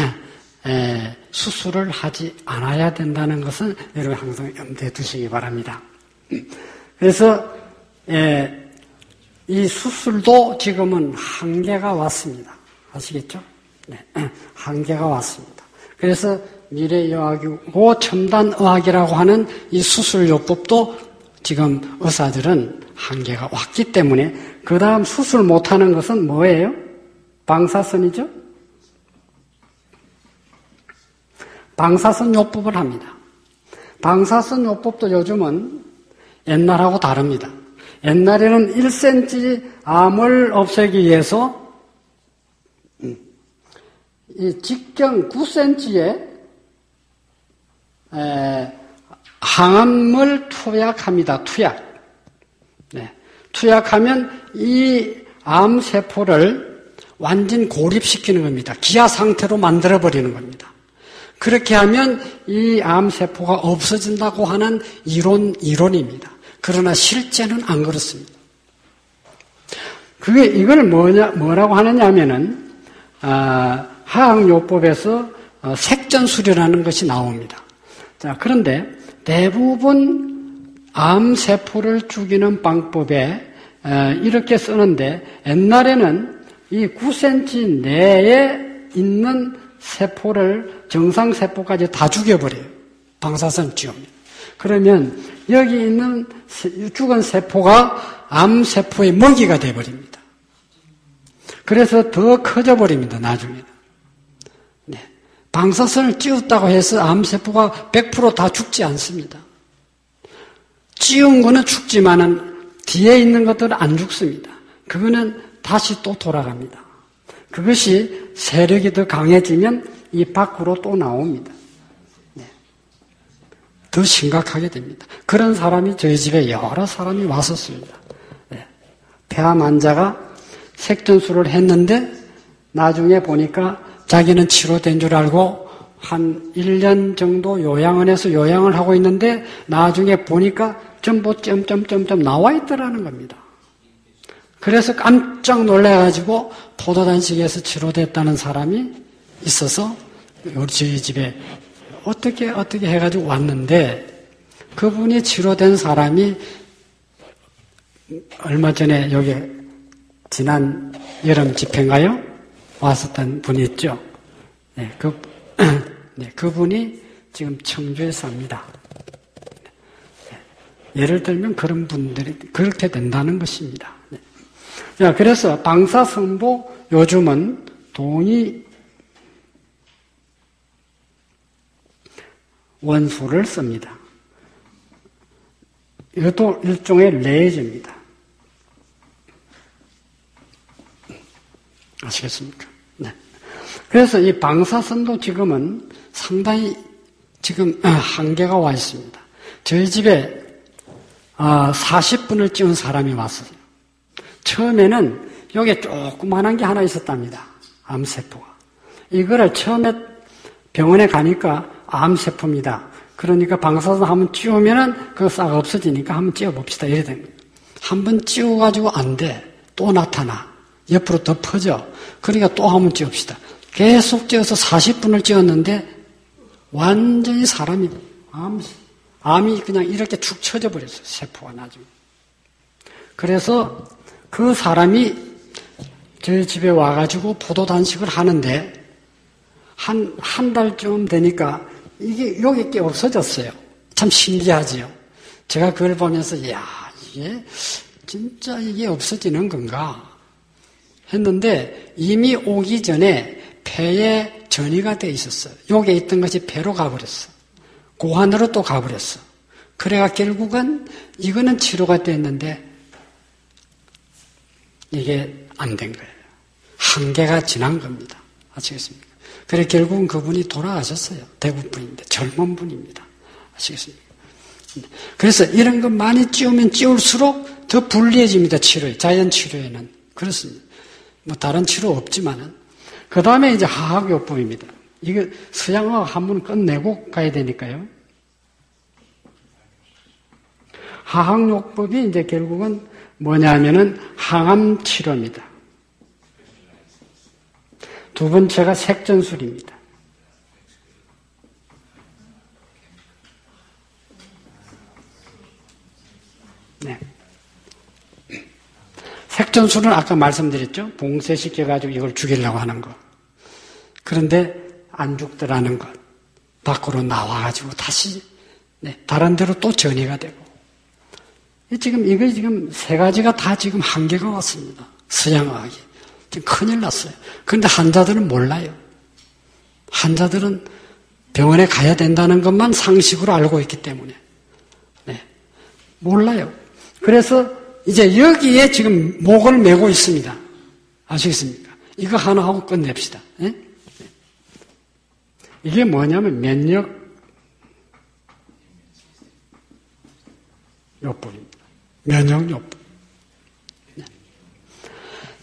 S1: 수술을 하지 않아야 된다는 것은 여러분 항상 염두에 두시기 바랍니다. 그래서 이 수술도 지금은 한계가 왔습니다. 아시겠죠? 네, 한계가 왔습니다. 그래서 미래의학이고 첨단의학이라고 하는 이 수술요법도 지금 의사들은 한계가 왔기 때문에 그 다음 수술 못하는 것은 뭐예요? 방사선이죠? 방사선요법을 합니다. 방사선요법도 요즘은 옛날하고 다릅니다. 옛날에는 1cm 암을 없애기 위해서 이 직경 9cm에 항암을 투약합니다. 투약. 네. 투약하면 이 암세포를 완전 고립시키는 겁니다. 기아 상태로 만들어버리는 겁니다. 그렇게 하면 이 암세포가 없어진다고 하는 이론입니다. 그러나 실제는 안 그렇습니다. 이걸 뭐라고 하느냐 하면은, 화학요법에서 색전술이라는 것이 나옵니다. 자, 그런데 대부분 암세포를 죽이는 방법에 이렇게 쓰는데 옛날에는 이 9cm 내에 있는 세포를 정상세포까지 다 죽여버려요. 방사선 쥐옵니다. 그러면 여기 있는 죽은 세포가 암세포의 먹이가 되어버립니다. 그래서 더 커져버립니다. 나중에는. 네. 방사선을 찌웠다고 해서 암세포가 100% 다 죽지 않습니다. 찌운 거는 죽지만은 뒤에 있는 것들은 안 죽습니다. 그거는 다시 또 돌아갑니다. 그것이 세력이 더 강해지면 이 밖으로 또 나옵니다. 네. 더 심각하게 됩니다. 그런 사람이 저희 집에 여러 사람이 왔었습니다. 네. 폐암 환자가 색전술을 했는데 나중에 보니까 자기는 치료된 줄 알고 한 1년 정도 요양원에서 요양을 하고 있는데 나중에 보니까 전부 점점점점 나와 있더라는 겁니다. 그래서 깜짝 놀라가지고 포도단식에서 치료됐다는 사람이 있어서 우리 저희 집에 어떻게 해가지고 왔는데 그분이 치료된 사람이 얼마 전에 여기 지난 여름 집회인가요? 왔었던 분이 있죠. 네, 네, 그분이 지금 청주에 삽니다. 네, 예를 들면 그런 분들이 그렇게 된다는 것입니다. 네. 자, 그래서 방사성도 요즘은 동위 원소를 씁니다. 이것도 일종의 레이저입니다. 아시겠습니까? 네. 그래서 이 방사선도 지금은 상당히 지금 한계가 와 있습니다. 저희 집에 40분을 찍은 사람이 왔어요. 처음에는 여기에 조그만한 게 하나 있었답니다. 암세포가. 이거를 처음에 병원에 가니까 암세포입니다. 그러니까 방사선 한번 찌우면은 그거 싹 없어지니까 한번 찌워봅시다. 이래 된 거예요. 한번 찌워가지고 안 돼. 또 나타나. 옆으로 더 퍼져. 그러니까 또 한번 찌웁시다. 계속 찌워서 40분을 찌웠는데 완전히 사람이 암이 그냥 이렇게 축 처져 버렸어요. 세포가 나중에. 그래서 그 사람이 저희 집에 와가지고 포도 단식을 하는데 한 달쯤 되니까 이게 여기 게 없어졌어요. 참 신기하지요. 제가 그걸 보면서 이게 진짜 이게 없어지는 건가 했는데 이미 오기 전에 폐에 전이가 돼 있었어요. 여기에 있던 것이 폐로 가버렸어. 고환으로 또 가버렸어. 그래가 결국은 이거는 치료가 됐는데 이게 안 된 거예요. 한계가 지난 겁니다. 아시겠습니까? 그래 결국은 그분이 돌아가셨어요. 대구 분인데 젊은 분입니다. 아시겠습니까? 그래서 이런 거 많이 찌우면 찌울수록 더 불리해집니다. 치료에. 자연 치료에는 그렇습니다. 뭐 다른 치료 없지만은 그 다음에 이제 화학요법입니다. 이거 서양화학 한번 끝내고 가야 되니까요. 화학요법이 이제 결국은 뭐냐면은 항암 치료입니다. 두 번째가 색전술입니다. 네. 색전술은 아까 말씀드렸죠. 봉쇄시켜가지고 이걸 죽이려고 하는 거. 그런데 안 죽더라는 것. 밖으로 나와가지고 다시 다른 데로 또 전이가 되고. 이거 지금 세 가지가 다 지금 한계가 왔습니다. 서양화학이. 지금 큰일 났어요. 그런데 환자들은 몰라요. 환자들은 병원에 가야 된다는 것만 상식으로 알고 있기 때문에. 네. 몰라요. 그래서 이제 여기에 지금 목을 메고 있습니다. 아시겠습니까? 이거 하나 하고 끝냅시다. 네? 이게 뭐냐면 면역요법입니다. 면역요법. 네.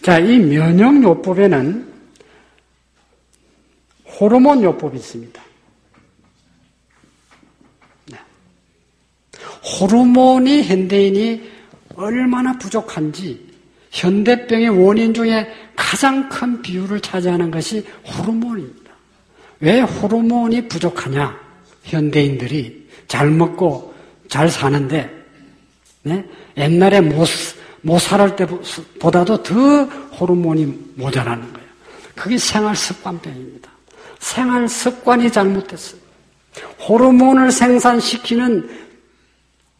S1: 자, 이 면역요법에는 호르몬요법이 있습니다. 네. 호르몬이 현대인이 얼마나 부족한지 현대병의 원인 중에 가장 큰 비율을 차지하는 것이 호르몬입니다. 왜 호르몬이 부족하냐? 현대인들이 잘 먹고 잘 사는데 옛날에 못 살을 때보다도 더 호르몬이 모자라는 거예요. 그게 생활습관병입니다. 생활습관이 잘못됐어요. 호르몬을 생산시키는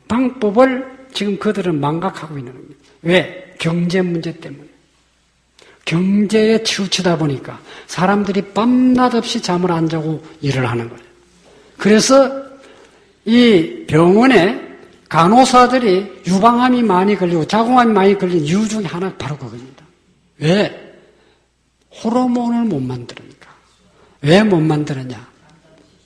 S1: 방법을 지금 그들은 망각하고 있는 겁니다. 왜? 경제 문제 때문에. 경제에 치우치다 보니까 사람들이 밤낮 없이 잠을 안 자고 일을 하는 거예요. 그래서 이 병원에 간호사들이 유방암이 많이 걸리고 자궁암이 많이 걸린 이유 중에 하나가 바로 그겁니다. 왜? 호르몬을 못 만들으니까. 왜 못 만들었냐?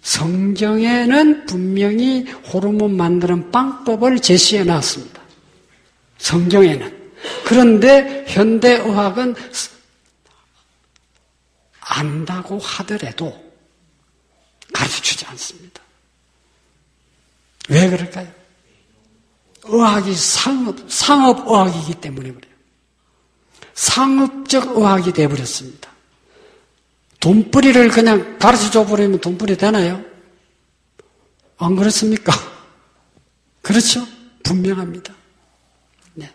S1: 성경에는 분명히 호르몬 만드는 방법을 제시해 놨습니다. 성경에는. 그런데 현대의학은 안다고 하더라도 가르쳐주지 않습니다. 왜 그럴까요? 의학이 상업의학이기 때문에 그래요. 상업적 의학이 되어버렸습니다. 돈벌이를 그냥 가르쳐줘 버리면 돈벌이 되나요? 안 그렇습니까? 그렇죠? 분명합니다. 네.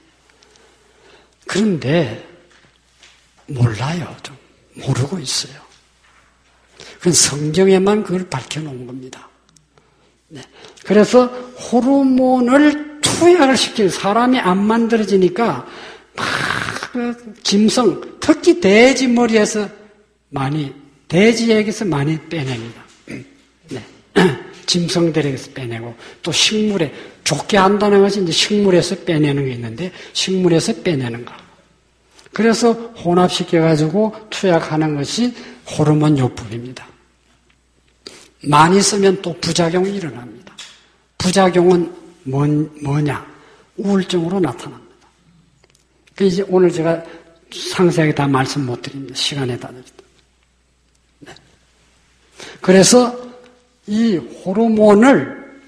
S1: 그런데 몰라요. 좀 모르고 있어요. 그건 성경에만 그걸 밝혀놓은 겁니다. 네. 그래서 호르몬을 투약을 시키는 사람이 안 만들어지니까 막 짐승, 특히 돼지 머리에서 돼지에게서 많이 빼냅니다. 네. 짐승들에게서 빼내고 또 식물에 좋게 한다는 것이 이제 식물에서 빼내는 게 있는데 식물에서 빼내는 거. 그래서 혼합시켜가지고 투약하는 것이 호르몬 요법입니다. 많이 쓰면 또 부작용이 일어납니다. 부작용은 뭐냐? 우울증으로 나타납니다. 이제 오늘 제가 상세하게 다 말씀 못 드립니다. 시간에 다 드립니다. 네. 그래서 이 호르몬을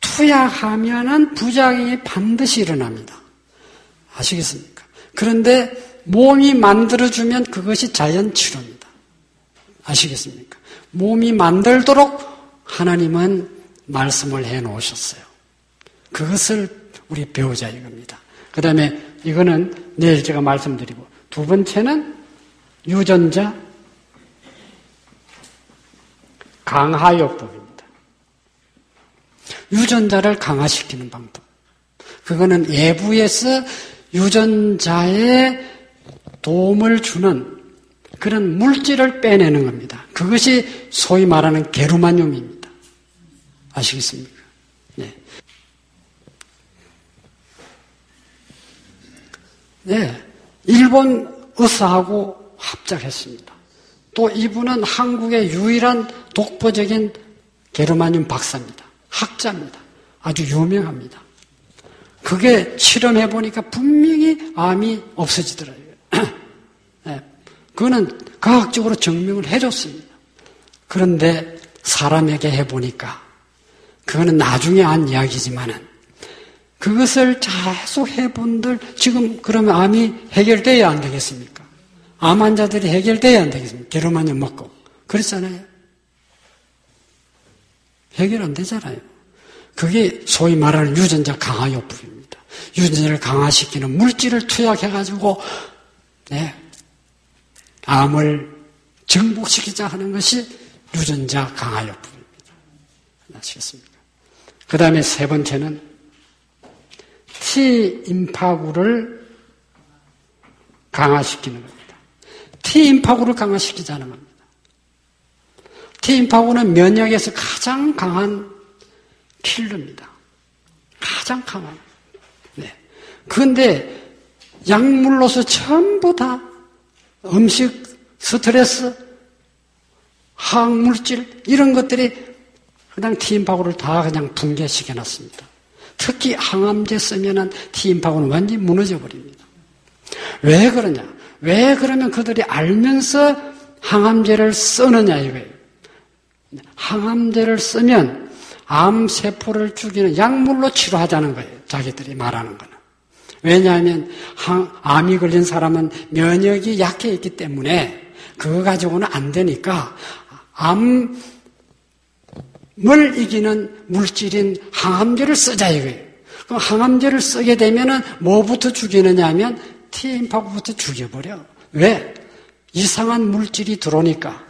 S1: 투약하면은 부작용이 반드시 일어납니다. 아시겠습니까? 그런데 몸이 만들어주면 그것이 자연치료입니다. 아시겠습니까? 몸이 만들도록 하나님은 말씀을 해 놓으셨어요. 그것을 우리 배우자 이겁니다. 그 다음에 이거는 내일 제가 말씀드리고, 두 번째는 유전자 강화요법입니다. 유전자를 강화시키는 방법. 그거는 외부에서 유전자에 도움을 주는 그런 물질을 빼내는 겁니다. 그것이 소위 말하는 게르마늄입니다. 아시겠습니까? 네. 네. 일본 의사하고 합작했습니다. 또 이분은 한국의 유일한 독보적인 게르마늄 박사입니다. 학자입니다. 아주 유명합니다. 그게 실험해 보니까 분명히 암이 없어지더라고요. 네. 그거는 과학적으로 증명을 해줬습니다. 그런데 사람에게 해보니까 그거는 나중에 한 이야기지만은 그것을 계속 해본들 지금 그러면 암이 해결돼야 안 되겠습니까? 암 환자들이 해결돼야 안 되겠습니까? 게르마늄 먹고 그렇잖아요. 해결 안 되잖아요. 그게 소위 말하는 유전자 강화요법입니다. 유전자를 강화시키는 물질을 투약해가지고 네, 암을 정복시키자 하는 것이 유전자 강화요법입니다. 아시겠습니까? 그 다음에 세 번째는 T임파구를 강화시키는 겁니다. T임파구를 강화시키자는 겁니다. T임파구는 면역에서 가장 강한 킬러입니다. 가장 강한. 네. 그런데 약물로서 전부 다 음식, 스트레스, 화학물질 이런 것들이 그냥 T임파구를 다 그냥 붕괴시켜 놨습니다. 특히 항암제 쓰면은 T임파구는 완전히 무너져 버립니다. 왜 그러냐? 왜 그러면 그들이 알면서 항암제를 쓰느냐 이거예요. 항암제를 쓰면 암세포를 죽이는 약물로 치료하자는 거예요. 자기들이 말하는 거는. 왜냐하면 암이 걸린 사람은 면역이 약해 있기 때문에 그거 가지고는 안 되니까 암을 이기는 물질인 항암제를 쓰자 이거예요. 그럼 항암제를 쓰게 되면은 뭐부터 죽이느냐 하면 T임파구부터 죽여버려. 왜? 이상한 물질이 들어오니까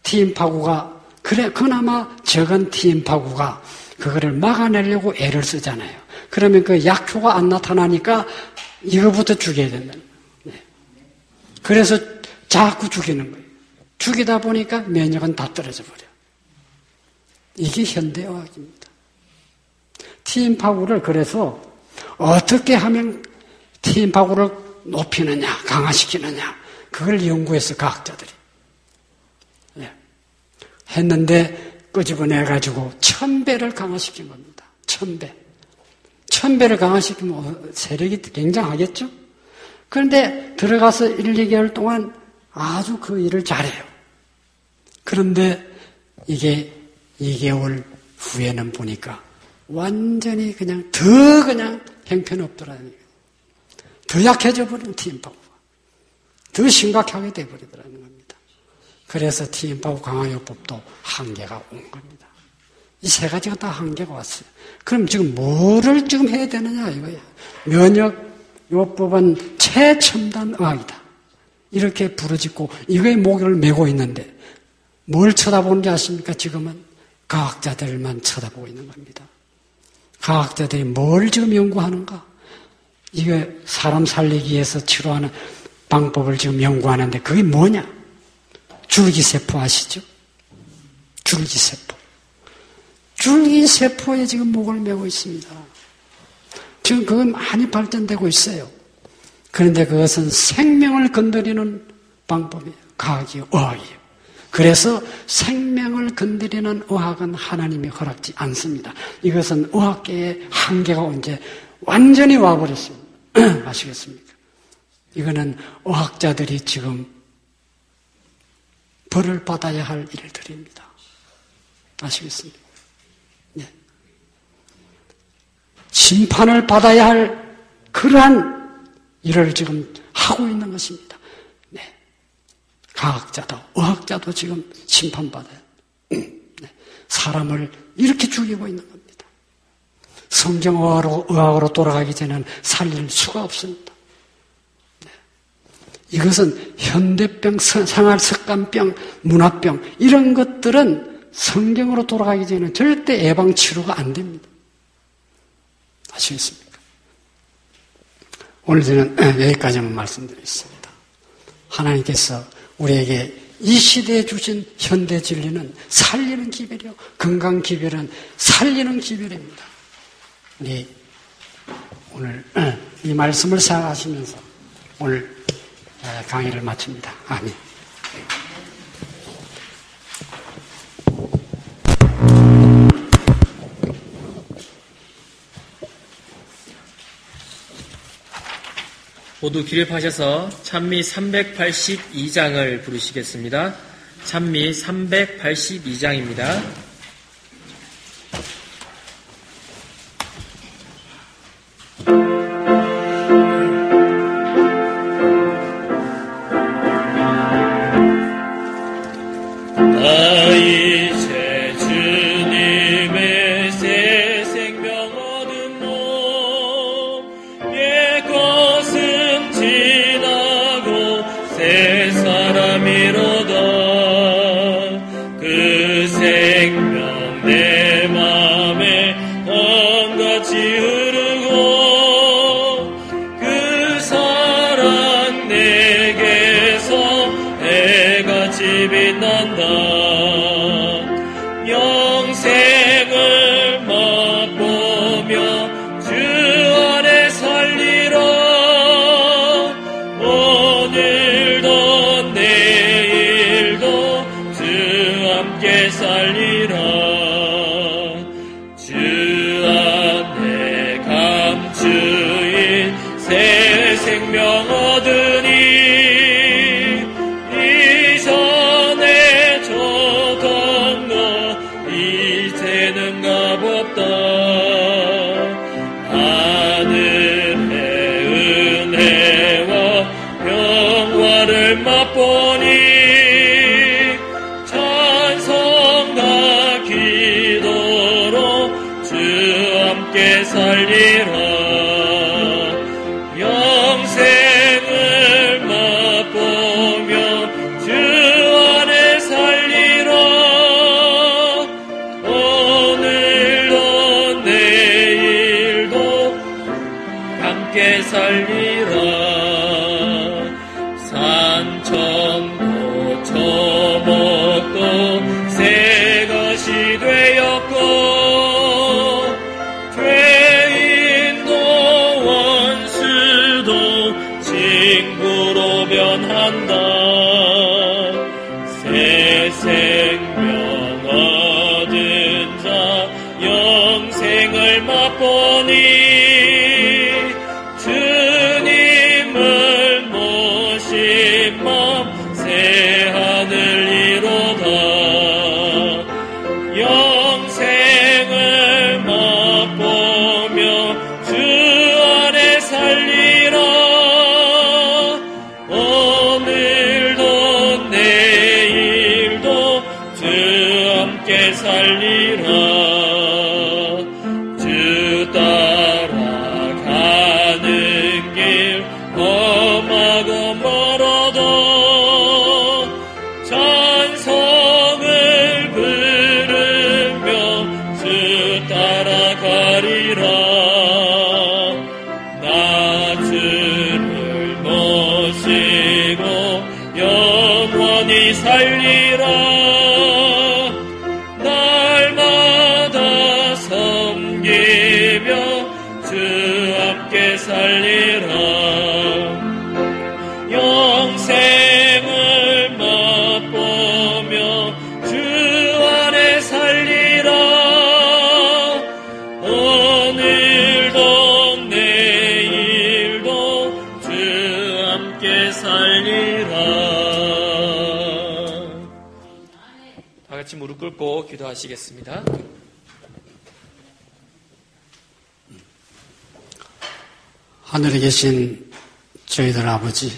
S1: T임파구가 그래 그나마 적은 T임파구가 그거를 막아내려고 애를 쓰잖아요. 그러면 그 약효가 안 나타나니까 이거부터 죽여야 된다. 네. 그래서 자꾸 죽이는 거예요. 죽이다 보니까 면역은 다 떨어져 버려. 이게 현대의학입니다. T임파구를 그래서 어떻게 하면 T임파구를 높이느냐, 강화시키느냐, 그걸 연구해서 과학자들이 네. 했는데 끄집어내가지고 1000배를 강화시킨 겁니다. 1000배. 1000배를 강화시키면 세력이 굉장하겠죠? 그런데 들어가서 1, 2개월 동안 아주 그 일을 잘해요. 그런데 이게 2개월 후에는 보니까 완전히 그냥 더 그냥 형편없더라는 거예요. 더 약해져 버린 T임파구가. 더 심각하게 돼버리더라는 겁니다. 그래서 T임파구 강화요법도 한계가 온 겁니다. 이 세 가지가 다 한계가 왔어요. 그럼 지금 뭐를 지금 해야 되느냐 이거예요. 면역요법은 최첨단 의학이다. 이렇게 부르짖고 이거에 목을 메고 있는데 뭘 쳐다보는지 아십니까? 지금은 과학자들만 쳐다보고 있는 겁니다. 과학자들이 뭘 지금 연구하는가? 이게 사람 살리기 위해서 치료하는 방법을 지금 연구하는데 그게 뭐냐? 줄기세포 아시죠? 줄기세포. 줄기세포에 지금 목을 메고 있습니다. 지금 그건 많이 발전되고 있어요. 그런데 그것은 생명을 건드리는 방법이에요. 과학이요, 의학이에요. 그래서 생명을 건드리는 의학은 하나님이 허락지 않습니다. 이것은 의학계의 한계가 이제 완전히 와버렸습니다. 아시겠습니까? 이거는 의학자들이 지금 벌을 받아야 할 일들입니다. 아시겠습니까? 네. 심판을 받아야 할 그러한 일을 지금 하고 있는 것입니다. 네. 과학자도, 의학자도 지금 심판받아요. 네. 사람을 이렇게 죽이고 있는 겁니다. 성경의학으로 돌아가기 전에는 살릴 수가 없습니다. 네. 이것은 현대병, 생활습관병, 문화병 이런 것들은 성경으로 돌아가기 전에는 절대 예방치료가 안 됩니다. 아시겠습니까? 오늘 저는 여기까지만 말씀드리겠습니다. 하나님께서 우리에게 이 시대에 주신 현대 진리는 살리는 기별이요. 건강 기별은 살리는 기별입니다. 우리 오늘 이 말씀을 생각하시면서 오늘 강의를 마칩니다. 아멘.
S2: 모두 기립하셔서 찬미 382장을 부르시겠습니다. 찬미 382장입니다.
S3: 주님
S2: 같이 무릎 꿇고 기도하시겠습니다.
S1: 하늘에 계신 저희들 아버지,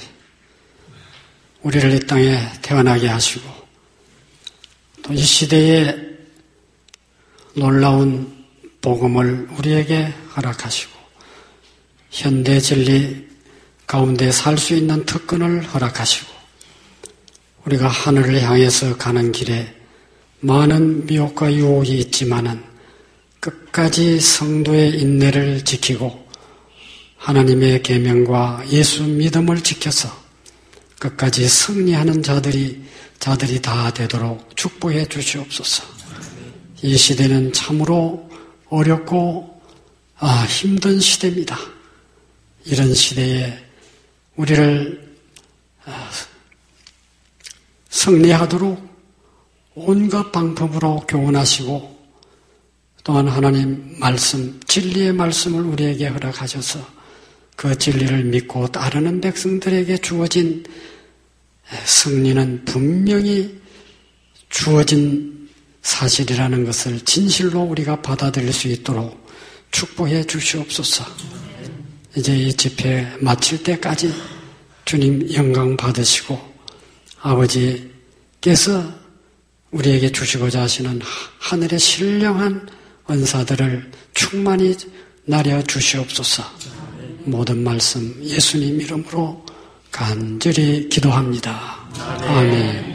S1: 우리를 이 땅에 태어나게 하시고 또 이 시대에 놀라운 복음을 우리에게 허락하시고 현대 진리 가운데 살 수 있는 특권을 허락하시고 우리가 하늘을 향해서 가는 길에 많은 미혹과 유혹이 있지만은 끝까지 성도의 인내를 지키고 하나님의 계명과 예수 믿음을 지켜서 끝까지 승리하는 자들이 다 되도록 축복해 주시옵소서. 이 시대는 참으로 어렵고 힘든 시대입니다. 이런 시대에 우리를 승리하도록 온갖 방법으로 교훈하시고 또한 하나님 말씀, 진리의 말씀을 우리에게 허락하셔서 그 진리를 믿고 따르는 백성들에게 주어진 승리는 분명히 주어진 사실이라는 것을 진실로 우리가 받아들일 수 있도록 축복해 주시옵소서. 이제 이 집회 마칠 때까지 주님 영광 받으시고 아버지께서 우리에게 주시고자 하시는 하늘의 신령한 은사들을 충만히 나려 주시옵소서. 모든 말씀 예수님 이름으로 간절히 기도합니다. 아멘.